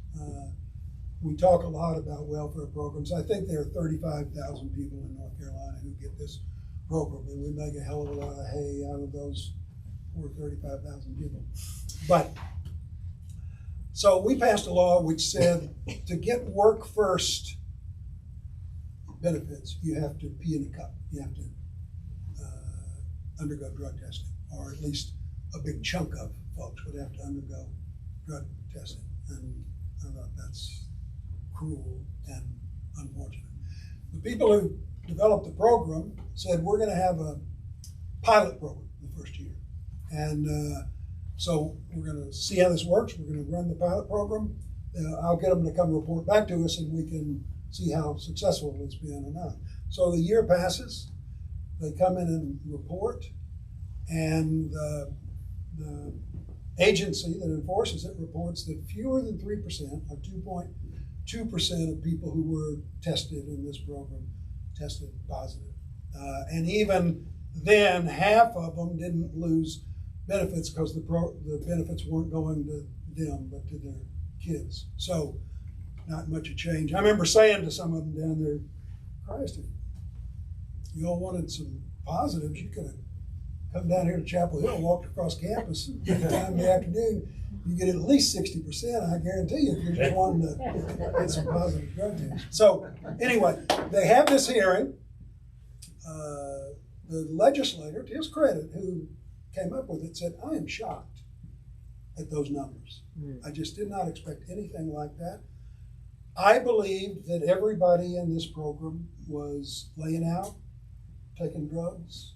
We talk a lot about welfare programs. I think there are 35,000 people in North Carolina who get this program, and we make a hell of a lot of hay out of those poor 35,000 people. But so we passed a law which said to get Work First benefits, you have to pee in a cup. You have to undergo drug testing, or at least a big chunk of folks would have to undergo drug testing. And I thought that's cruel and unfortunate. The people who developed the program said we're going to have a pilot program the first year. And so we're going to see how this works. We're going to run the pilot program. I'll get them to come report back to us, and we can see how successful it's been or not. So the year passes. They come in and report, and the agency that enforces it reports that fewer than 3%, or 2.2% of people who were tested in this program tested positive. And even then, half of them didn't lose benefits because the benefits weren't going to them, but to their kids. So not much of change. I remember saying to some of them down there, Christ, if you all wanted some positives, you could have come down here to Chapel Hill, walked across campus at the time in the afternoon. You get at least 60%, I guarantee you, if you're just wanting to get some positive drug tests. So anyway, they have this hearing. The legislator, to his credit, who came up with it, said, I am shocked at those numbers. I just did not expect anything like that. I believed that everybody in this program was laying out, taking drugs.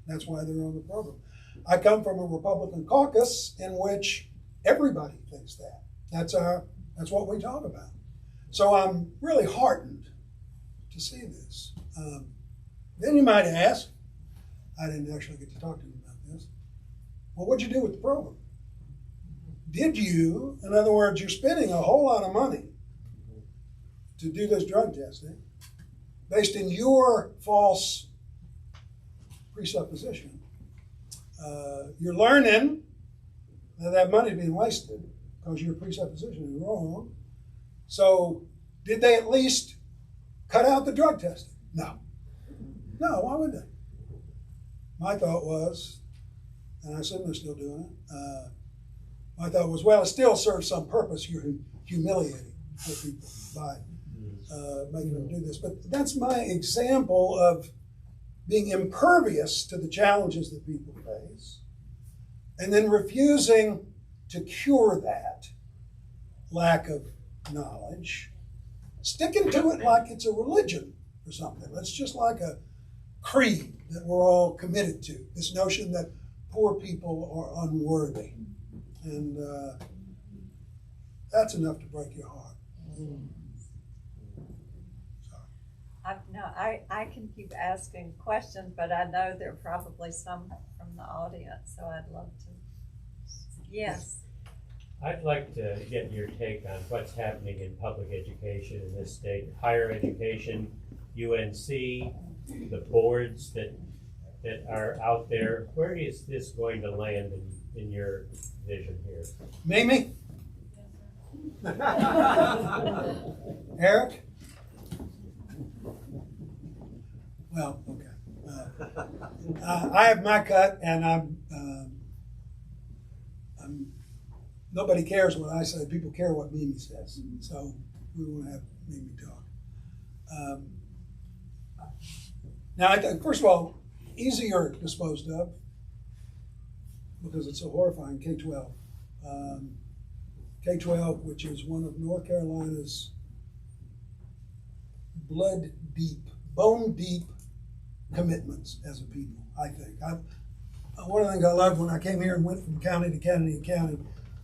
That's why they're on the program. I come from a Republican caucus in which everybody thinks that. That's what we talk about. So I'm really heartened to see this. Then you might ask, I didn't actually get to talk to him about this, well, what'd you do with the program? Did you, in other words, you're spending a whole lot of money to do this drug testing based in your false presupposition. You're learning that money is being wasted because your presupposition is wrong. So did they at least cut out the drug testing? No. No, why would they? My thought was, and I assume they're still doing it, my thought was, well, it still serves some purpose. You're humiliating poor people by making them do this. But that's my example of being impervious to the challenges that people face, and then refusing to cure that lack of knowledge, sticking to it like it's a religion or something. It's just like a creed that we're all committed to, this notion that poor people are unworthy. And that's enough to break your heart. I can keep asking questions, but I know there are probably some from the audience, so I'd love to. Yes. I'd like to get your take on what's happening in public education in this state, higher education, UNC, the boards that are out there. Where is this going to land in your vision here? Mimi? Eric? Well, okay. I have my cut, and I'm nobody cares what I say. People care what Mimi says. So we want to have Mimi talk. Now, I think, first of all, easier disposed of because it's so horrifying, K-12. K-12, which is one of North Carolina's blood deep, bone deep commitments as a people, I think. One of the things I loved when I came here and went from county to county to county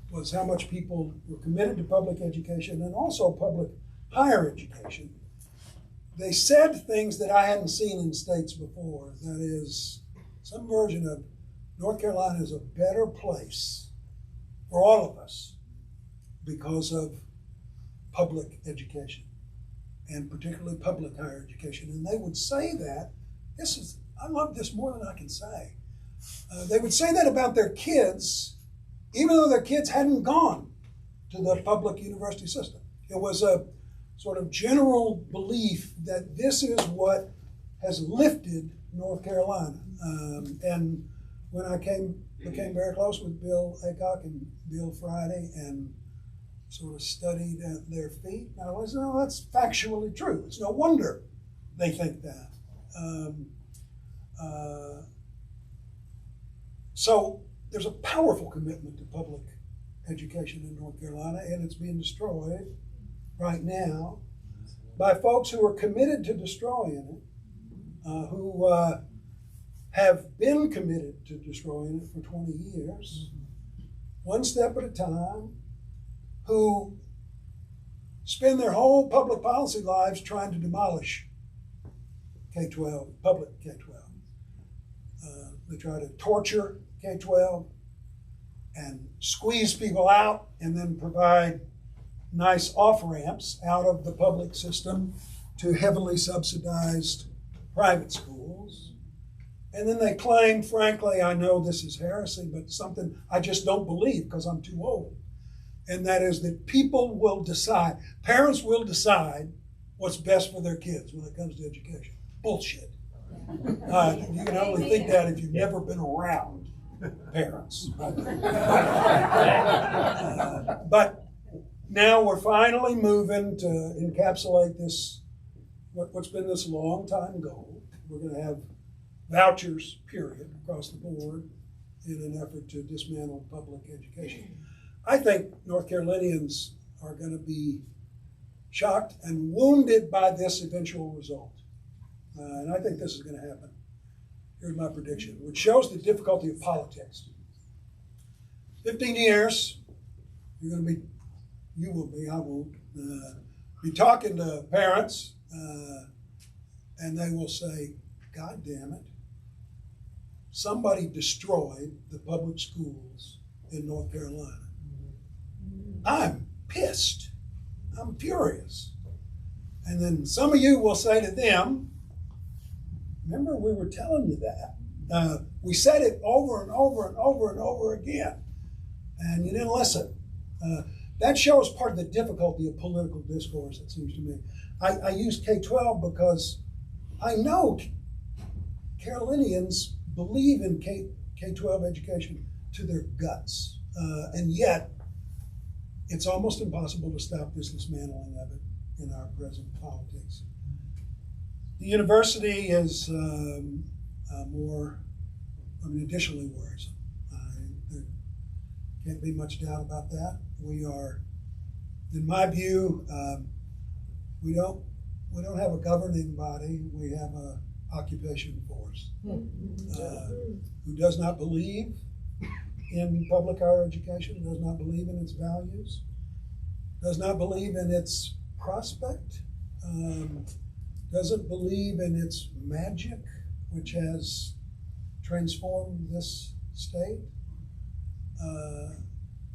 was how much people were committed to public education and also public higher education. They said things that I hadn't seen in states before. That is, some version of North Carolina is a better place for all of us because of public education, and particularly public higher education. And they would say that, I love this more than I can say. They would say that about their kids, even though their kids hadn't gone to the public university system. It was a sort of general belief that this is what has lifted North Carolina. And when I became very close with Bill Aycock and Bill Friday and sort of studied at their feet, I was, no, that's factually true. It's no wonder they think that. So there's a powerful commitment to public education in North Carolina, and it's being destroyed right now by folks who are committed to destroying it, who have been committed to destroying it for 20 years, one step at a time, who spend their whole public policy lives trying to demolish K-12, public K-12. They try to torture K-12 and squeeze people out and then provide nice off-ramps out of the public system to heavily subsidized private schools. And then they claim, frankly, I know this is heresy, but something I just don't believe because I'm too old. And that is that people will decide, parents will decide what's best for their kids when it comes to education. Bullshit. You can only think that if you've never been around parents. But now we're finally moving to encapsulate this, what's been this long time goal. We're going to have vouchers, period, across the board in an effort to dismantle public education. I think North Carolinians are going to be shocked and wounded by this eventual result. And I think this is going to happen. Here's my prediction, which shows the difficulty of politics. 15 years, you will be, I won't, be talking to parents, and they will say, God damn it, somebody destroyed the public schools in North Carolina. I'm pissed. I'm furious. And then some of you will say to them, remember we were telling you that. We said it over and over and over and over again, and you didn't listen. That shows part of the difficulty of political discourse, it seems to me. I use K-12 because I know Carolinians believe in K-12 education to their guts, and yet it's almost impossible to stop this dismantling of it in our present politics. The university is additionally worrisome. There can't be much doubt about that. We are, in my view, we don't have a governing body. We have a occupation force who does not believe in public higher education, does not believe in its values, does not believe in its prospect, doesn't believe in its magic, which has transformed this state.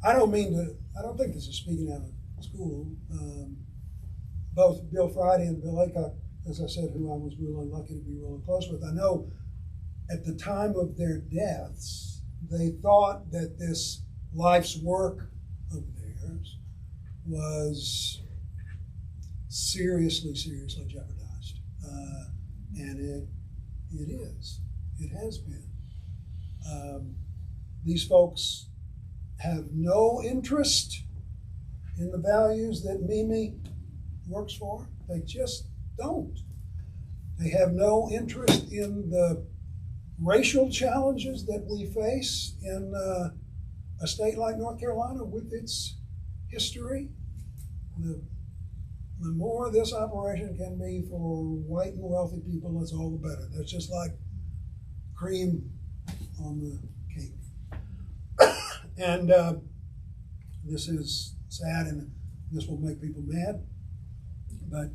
I don't think this is speaking out of school. Both Bill Friday and Bill Aycock, as I said, who I was really lucky to be really close with, I know at the time of their deaths, they thought that this life's work of theirs was seriously jeopardized. And it is. It has been. These folks have no interest in the values that Mimi works for. They just don't. They have no interest in the racial challenges that we face in a state like North Carolina with its history, the more this operation can be for white and wealthy people, it's all the better. That's just like cream on the cake. And this is sad, and this will make people mad, but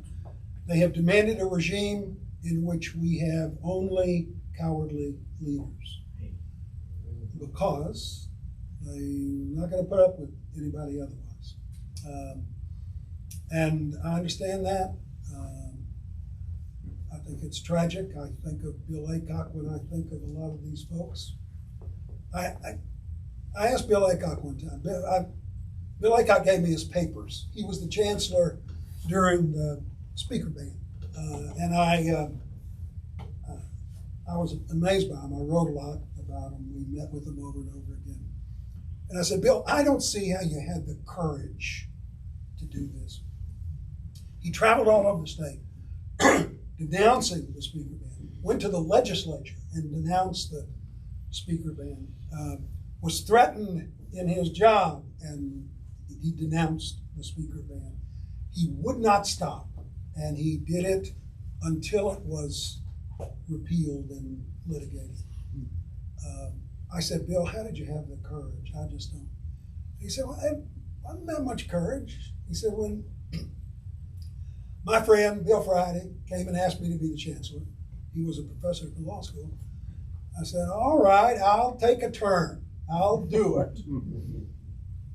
they have demanded a regime in which we have only cowardly leaders, because they're not going to put up with anybody otherwise. And I understand that. I think it's tragic. I think of Bill Aycock when I think of a lot of these folks. I asked Bill Aycock one time. Bill Aycock gave me his papers. He was the chancellor during the speaker ban. And I was amazed by him. I wrote a lot about him. We met with him over and over again. And I said, Bill, I don't see how you had the courage to do this. He traveled all over the state denouncing the speaker ban, went to the legislature and denounced the speaker ban, was threatened in his job, and he denounced the speaker ban. He would not stop, and he did it until it was repealed and litigated. I said, Bill, how did you have the courage? I just don't. He said, well, I don't have much courage. He said, when my friend Bill Friday came and asked me to be the chancellor, he was a professor at the law school, I said, all right, I'll take a turn. I'll do it.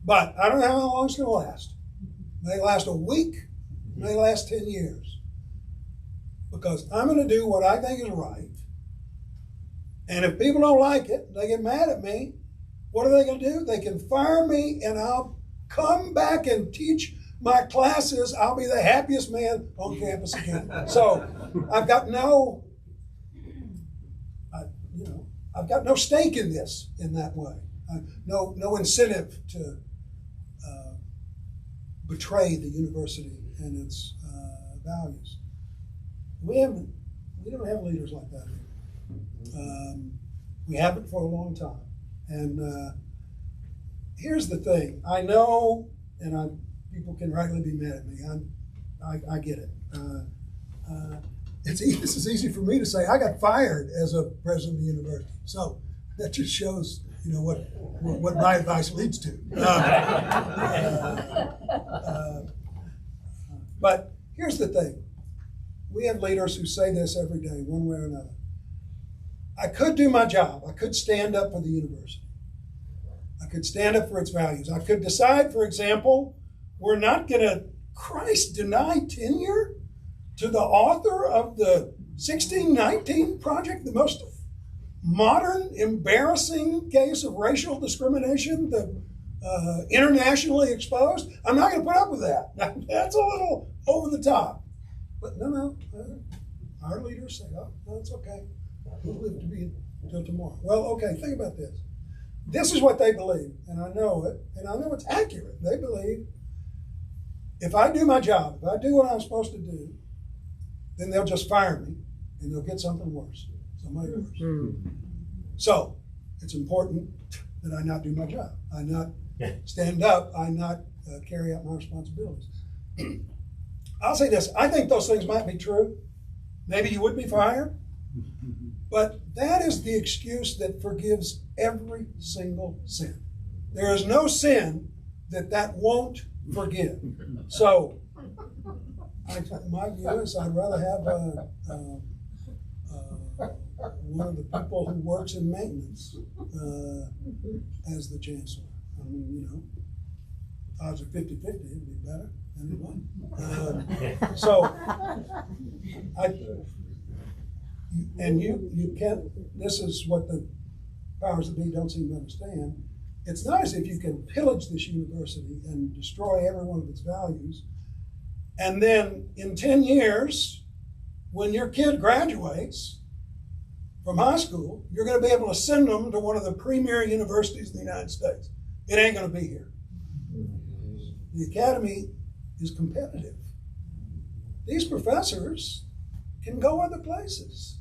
But I don't know how long it's going to last. It may last a week, it may last 10 years. Because I'm going to do what I think is right. And if people don't like it, they get mad at me, what are they going to do? They can fire me, and I'll come back and teach my classes. I'll be the happiest man on campus again. So I've got no stake in this in that way. No incentive to betray the university and its values. We don't have leaders like that here. We haven't for a long time. And here's the thing. I know, and people can rightly be mad at me. I get it. This is easy for me to say. I got fired as a president of the university. So that just shows, what my advice leads to. But here's the thing. We have leaders who say this every day, one way or another. I could do my job. I could stand up for the university. I could stand up for its values. I could decide, for example, we're not going to, deny tenure to the author of the 1619 Project, the most modern, embarrassing case of racial discrimination, internationally exposed. I'm not going to put up with that. That's a little over the top. But no, our leaders say, oh, no, it's okay. We'll live to be until tomorrow. Well, okay, think about this. This is what they believe, and I know it, and I know it's accurate. They believe if I do my job, if I do what I'm supposed to do, then they'll just fire me, and they'll get something worse, somebody worse. Mm-hmm. So it's important that I not do my job. I not stand up. I not carry out my responsibilities. I'll say this. I think those things might be true. Maybe you would be fired. But that is the excuse that forgives every single sin. There is no sin that won't forgive. So my view is I'd rather have one of the people who works in maintenance as the chancellor. I mean, odds are 50-50, it'd be better than it won't. You can't, this is what the powers that be don't seem to understand. It's not as if you can pillage this university and destroy every one of its values, and then in 10 years, when your kid graduates from high school, you're going to be able to send them to one of the premier universities in the United States. It ain't going to be here. The academy is competitive. These professors can go other places.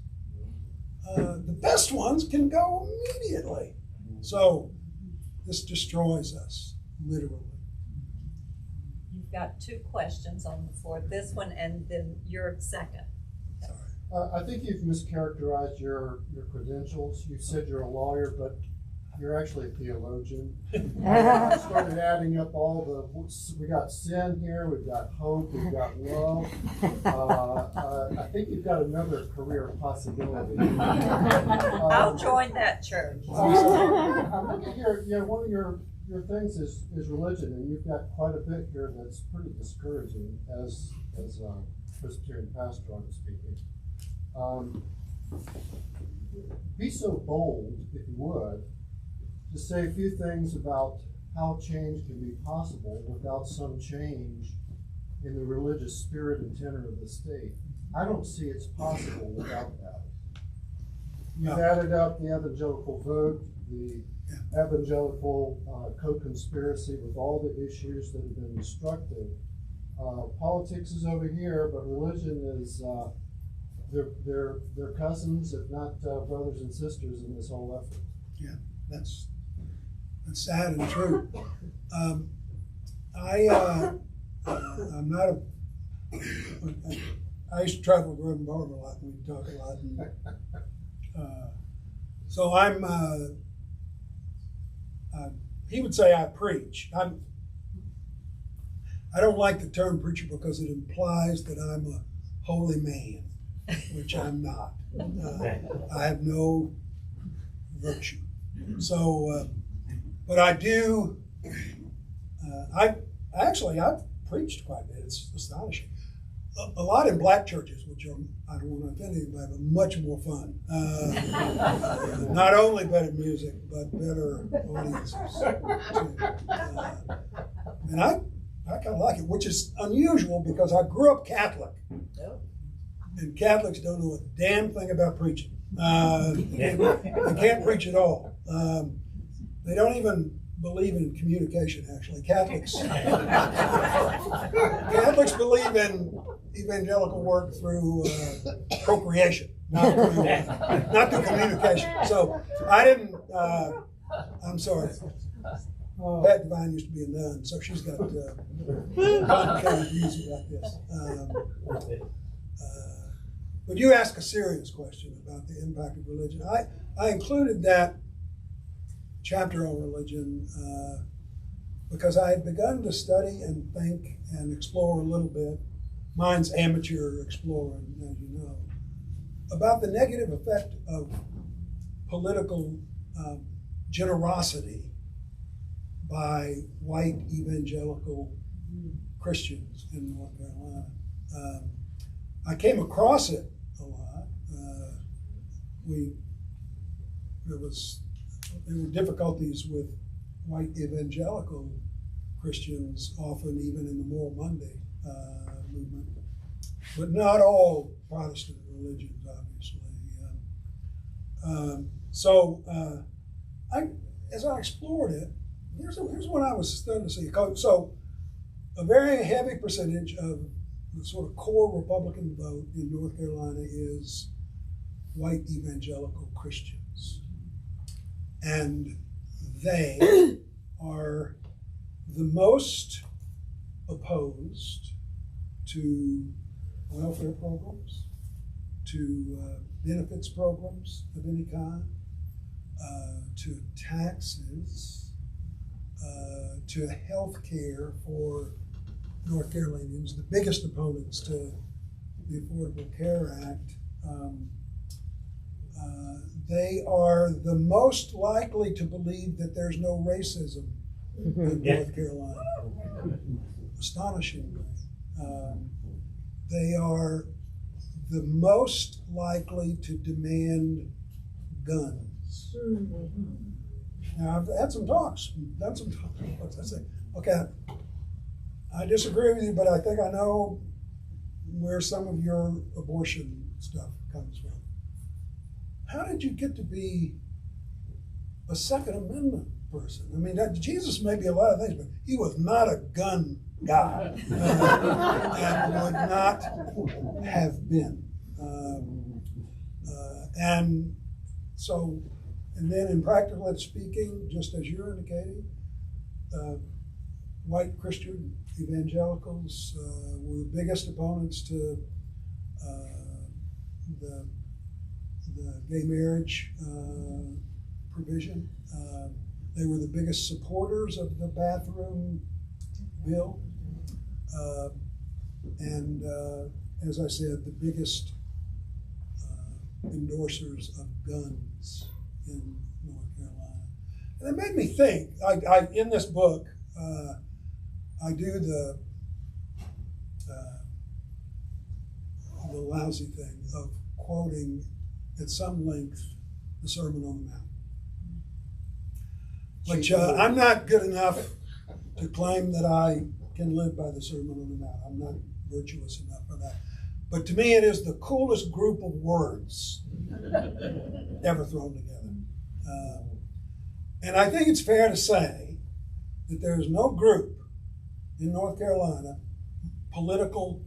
The best ones can go immediately. So this destroys us, literally. we've got two questions on the floor, this one and then your second. I think you've mischaracterized your credentials. You said you're a lawyer, but you're actually a theologian. I started adding up we got sin here, we've got hope, we've got love. I think you've got another career possibility. I'll join that church. I'm looking here, one of your things is religion, and you've got quite a bit here that's pretty discouraging as a Presbyterian pastor, I'm speaking. Be so bold, if you would, to say a few things about how change can be possible without some change in the religious spirit and tenor of the state. I don't see it's possible without that. You've added up the evangelical vote, the evangelical co-conspiracy with all the issues that have been destructive. Politics is over here, but religion is they're cousins, if not brothers and sisters in this whole effort. Yeah, that's sad and true. I'm not a. I used to travel with Reverend Barber a lot, and we'd talk a lot. And, so he would say I preach. I don't like the term preacher because it implies that I'm a holy man, which I'm not. I have no virtue. So, but I do. I've preached quite a bit. It's astonishing. A lot in black churches, which are, I don't want to offend anybody, but much more fun. Not only better music, but better audiences too. And I kind of like it, which is unusual because I grew up Catholic. And Catholics don't know a damn thing about preaching. They can't preach at all. They don't even believe in communication, actually. Catholics believe in evangelical work through procreation, not through communication. So I didn't, I'm sorry. Pat Devine used to be a nun, so she's got complicated views about this. But you asked a serious question about the impact of religion. I included that chapter on religion because I had begun to study and think and explore a little bit. Mine's amateur exploring, as you know, about the negative effect of political generosity by white evangelical Christians in North Carolina. I came across it a lot. There were difficulties with white evangelical Christians, often even in the Moral Monday movement, but not all Protestant religions, obviously. As I explored it, here's what I was starting to see. So, a very heavy percentage of the sort of core Republican vote in North Carolina is white evangelical Christians. And they are the most opposed to welfare programs, to benefits programs of any kind, to taxes, to health care for North Carolinians, the biggest opponents to the Affordable Care Act. They are the most likely to believe that there's no racism in North Carolina. Astonishingly. They are the most likely to demand guns. Now, I've had some talks, done some talks. I say, okay, I disagree with you, but I think I know where some of your abortion stuff comes from. How did you get to be a Second Amendment person? I mean, Jesus may be a lot of things, but he was not a gun guy and would not have been. And then in practical speaking, just as you're indicating, white Christian evangelicals were the biggest opponents to the gay marriage provision. They were the biggest supporters of the bathroom bill. And as I said, the biggest endorsers of guns in North Carolina. And it made me think, in this book, I do the lousy thing of quoting at some length the Sermon on the Mount. Which I'm not good enough to claim that I can live by the Sermon on the Mount. I'm not virtuous enough for that. But to me, it is the coolest group of words ever thrown together. And I think it's fair to say that there is no group in North Carolina, political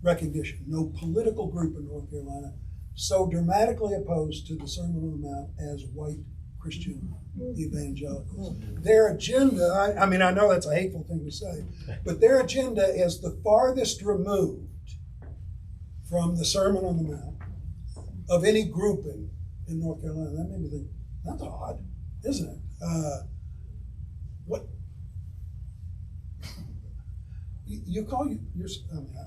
recognition, no political group in North Carolina so dramatically opposed to the Sermon on the Mount as white Christian evangelicals. Their agenda, I mean, I know that's a hateful thing to say, but their agenda is the farthest removed from the Sermon on the Mount of any grouping in North Carolina. That made me think, that's odd, isn't it? What you call your?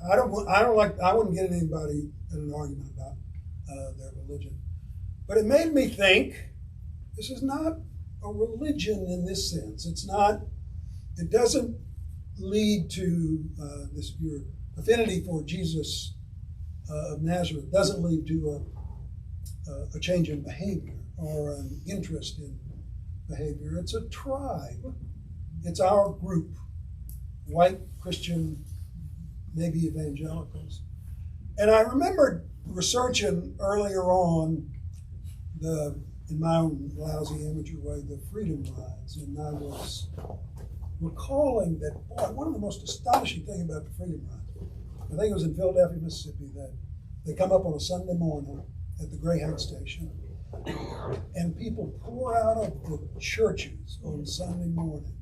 I wouldn't get anybody in an argument about their religion, but it made me think. This is not a religion in this sense. It's not. It doesn't lead to this. Your affinity for Jesus of Nazareth doesn't lead to a change in behavior or an interest in behavior. It's a tribe. It's our group, white Christian, maybe evangelicals. And I remember researching earlier on in my own lousy amateur way, the Freedom Rides, and I was recalling that, boy, one of the most astonishing things about the Freedom Rides, I think it was in Philadelphia, Mississippi, that they come up on a Sunday morning at the Greyhound station, and people pour out of the churches on Sunday morning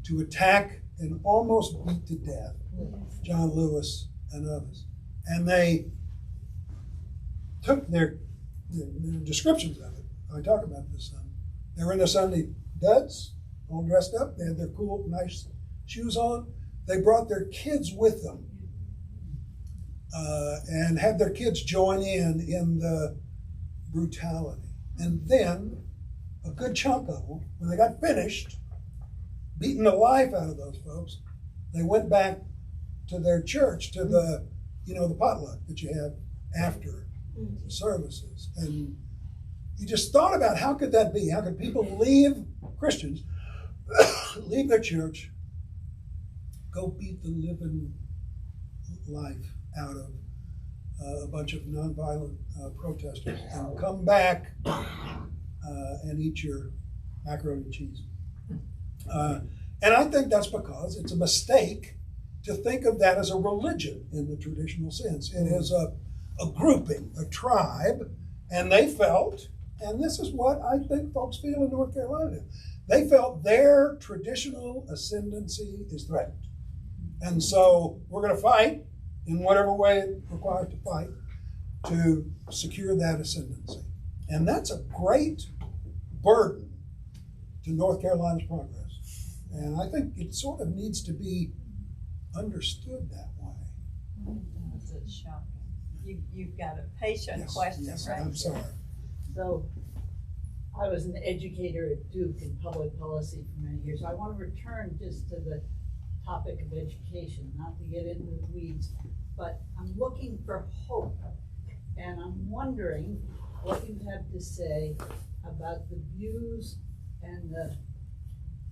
to attack and almost beat to death John Lewis and others. And they took their descriptions of it. I talk about this. They were in their Sunday duds, all dressed up. They had their cool, nice shoes on. They brought their kids with them and had their kids join in the brutality. And then a good chunk of them, when they got finished, beating the life out of those folks, they went back to their church, to the potluck that you have after the services. And you just thought about how could that be? How could people Christians, leave their church, go beat the living life out of a bunch of nonviolent protesters and come back and eat your macaroni and cheese. And I think that's because it's a mistake to think of that as a religion in the traditional sense. It is a grouping, a tribe, and they felt, and this is what I think folks feel in North Carolina, they felt their traditional ascendancy is threatened. And so we're going to fight in whatever way it requires to fight to secure that ascendancy. And that's a great burden to North Carolina's progress. And I think it sort of needs to be understood that way. That's shocking. You've got a patient question, yes, right? I'm sorry. So, I was an educator at Duke in public policy for many years. So I want to return just to the topic of education, not to get into the weeds, but I'm looking for hope. And I'm wondering what you have to say about the views and the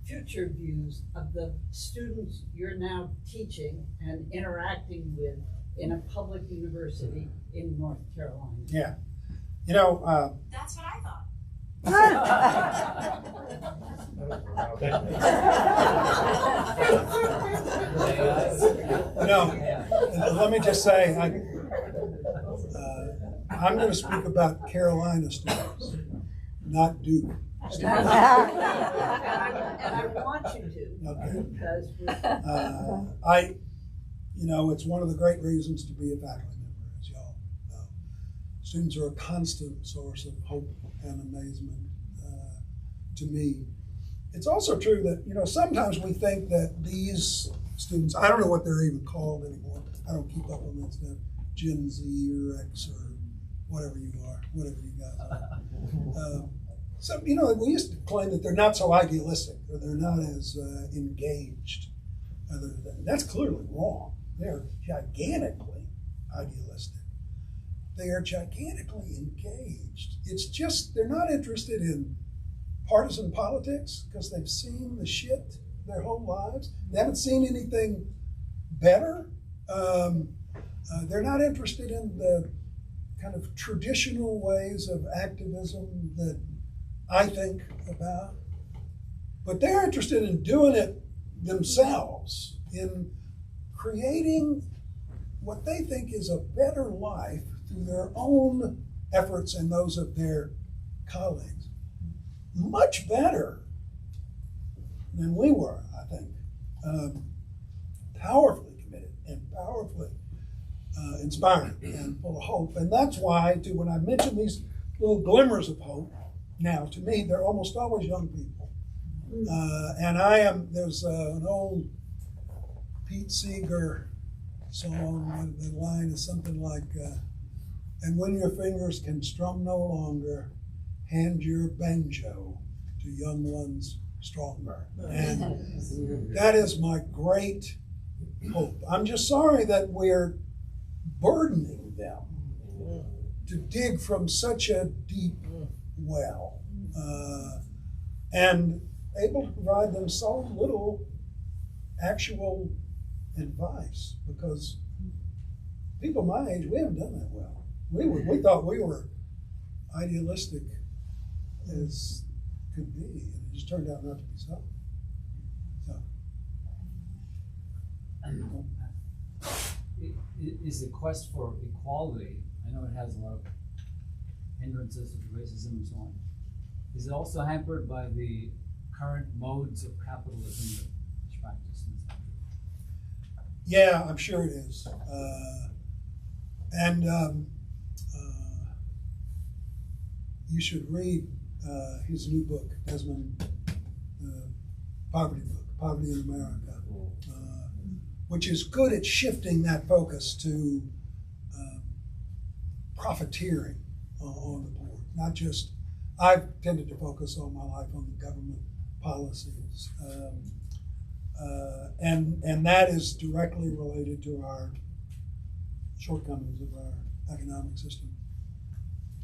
future views of the students you're now teaching and interacting with in a public university in North Carolina. Yeah. That's what I thought. Let me just say, I'm going to speak about Carolina students, not Duke students. And I want you to. Okay. Because we It's one of the great reasons to be a faculty member, as y'all know. Students are a constant source of hope and amazement to me. It's also true that, sometimes we think that these students, I don't know what they're even called anymore. I don't keep up with that stuff. Gen Z or X or whatever you are, whatever you guys are. So, we used to claim that they're not so idealistic or they're not as engaged. That's clearly wrong. They're gigantically idealistic. They are gigantically engaged. It's just they're not interested in partisan politics because they've seen the shit their whole lives. They haven't seen anything better. They're not interested in the kind of traditional ways of activism that I think about. But they're interested in doing it themselves, in creating what they think is a better life through their own efforts and those of their colleagues. Much better than we were, I think. Powerfully committed and powerfully inspiring and full of hope. And that's why, too, when I mention these little glimmers of hope, now, to me, they're almost always young people. There's an old Pete Seeger song, the line is something like, and when your fingers can strum no longer, hand your banjo to young ones stronger. And that is my great hope. I'm just sorry that we're burdening them to dig from such a deep well and able to provide them so little actual advice, because people my age, we haven't done that well. We thought we were idealistic as could be, and it just turned out not to be so. Is the quest for equality, I know it has a lot of hindrances of racism and so on, is it also hampered by the current modes of capitalism that is practiced in this country? Yeah, I'm sure it is. You should read his new book, Desmond, Poverty Book, Poverty in America, which is good at shifting that focus to profiteering on the poor. Not just, I've tended to focus all my life on the government policies. And that is directly related to our shortcomings of our economic system.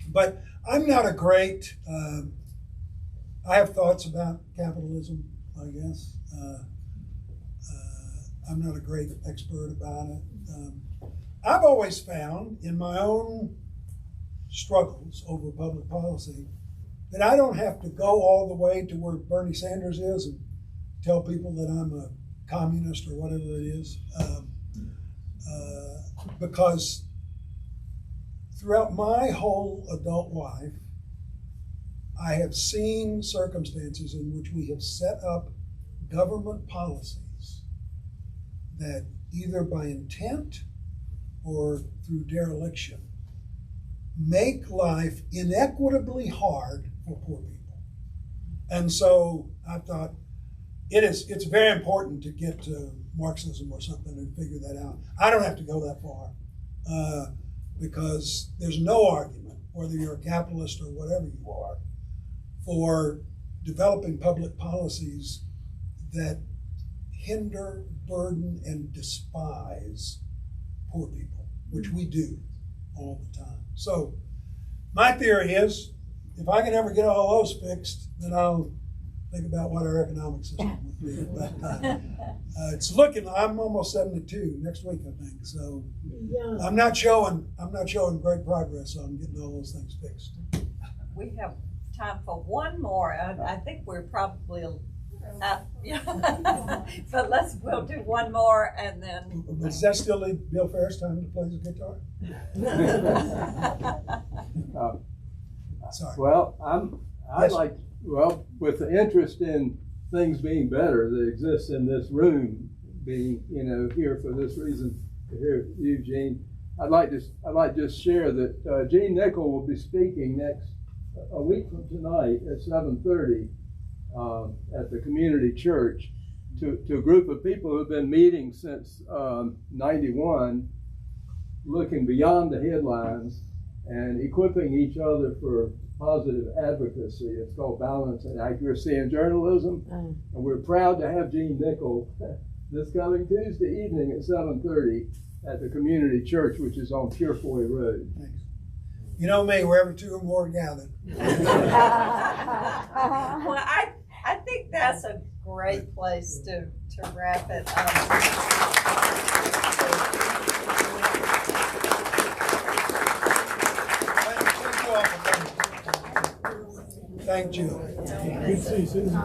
But I'm not a great, I have thoughts about capitalism, I guess. I'm not a great expert about it. I've always found in my own struggles over public policy that I don't have to go all the way to where Bernie Sanders is and tell people that I'm a communist or whatever it is, because throughout my whole adult life, I have seen circumstances in which we have set up government policies that either by intent or through dereliction make life inequitably hard for poor people. And so I thought it's very important to get to Marxism or something and figure that out. I don't have to go that far because there's no argument, whether you're a capitalist or whatever you are, for developing public policies that hinder, burden, and despise poor people, which we do all the time. So my theory is, if I can ever get all those fixed, then I'll think about what our economic system would be. But it's looking, I'm almost 72 next week, I think. So I'm not showing great progress on getting all those things fixed. We have time for one more. I think we're probably but we'll do one more and then. Does that still leave Bill Ferris time to play the guitar? Sorry. Well, Yes. with the interest in things being better that exists in this room, being, here for this reason, to hear you, Gene. I'd like to just share that Gene Nichol will be speaking a week from tonight at 7:30 at the community church to a group of people who have been meeting since 91, looking beyond the headlines and equipping each other for positive advocacy. It's called Balance and Accuracy in Journalism. And we're proud to have Gene Nichol this coming Tuesday evening at 7:30 at the community church, which is on Purefoy Road. Thanks. You know me, wherever two or more gathered. Well, I think that's a great place to wrap it up. Thank you. Good to see you, Susan.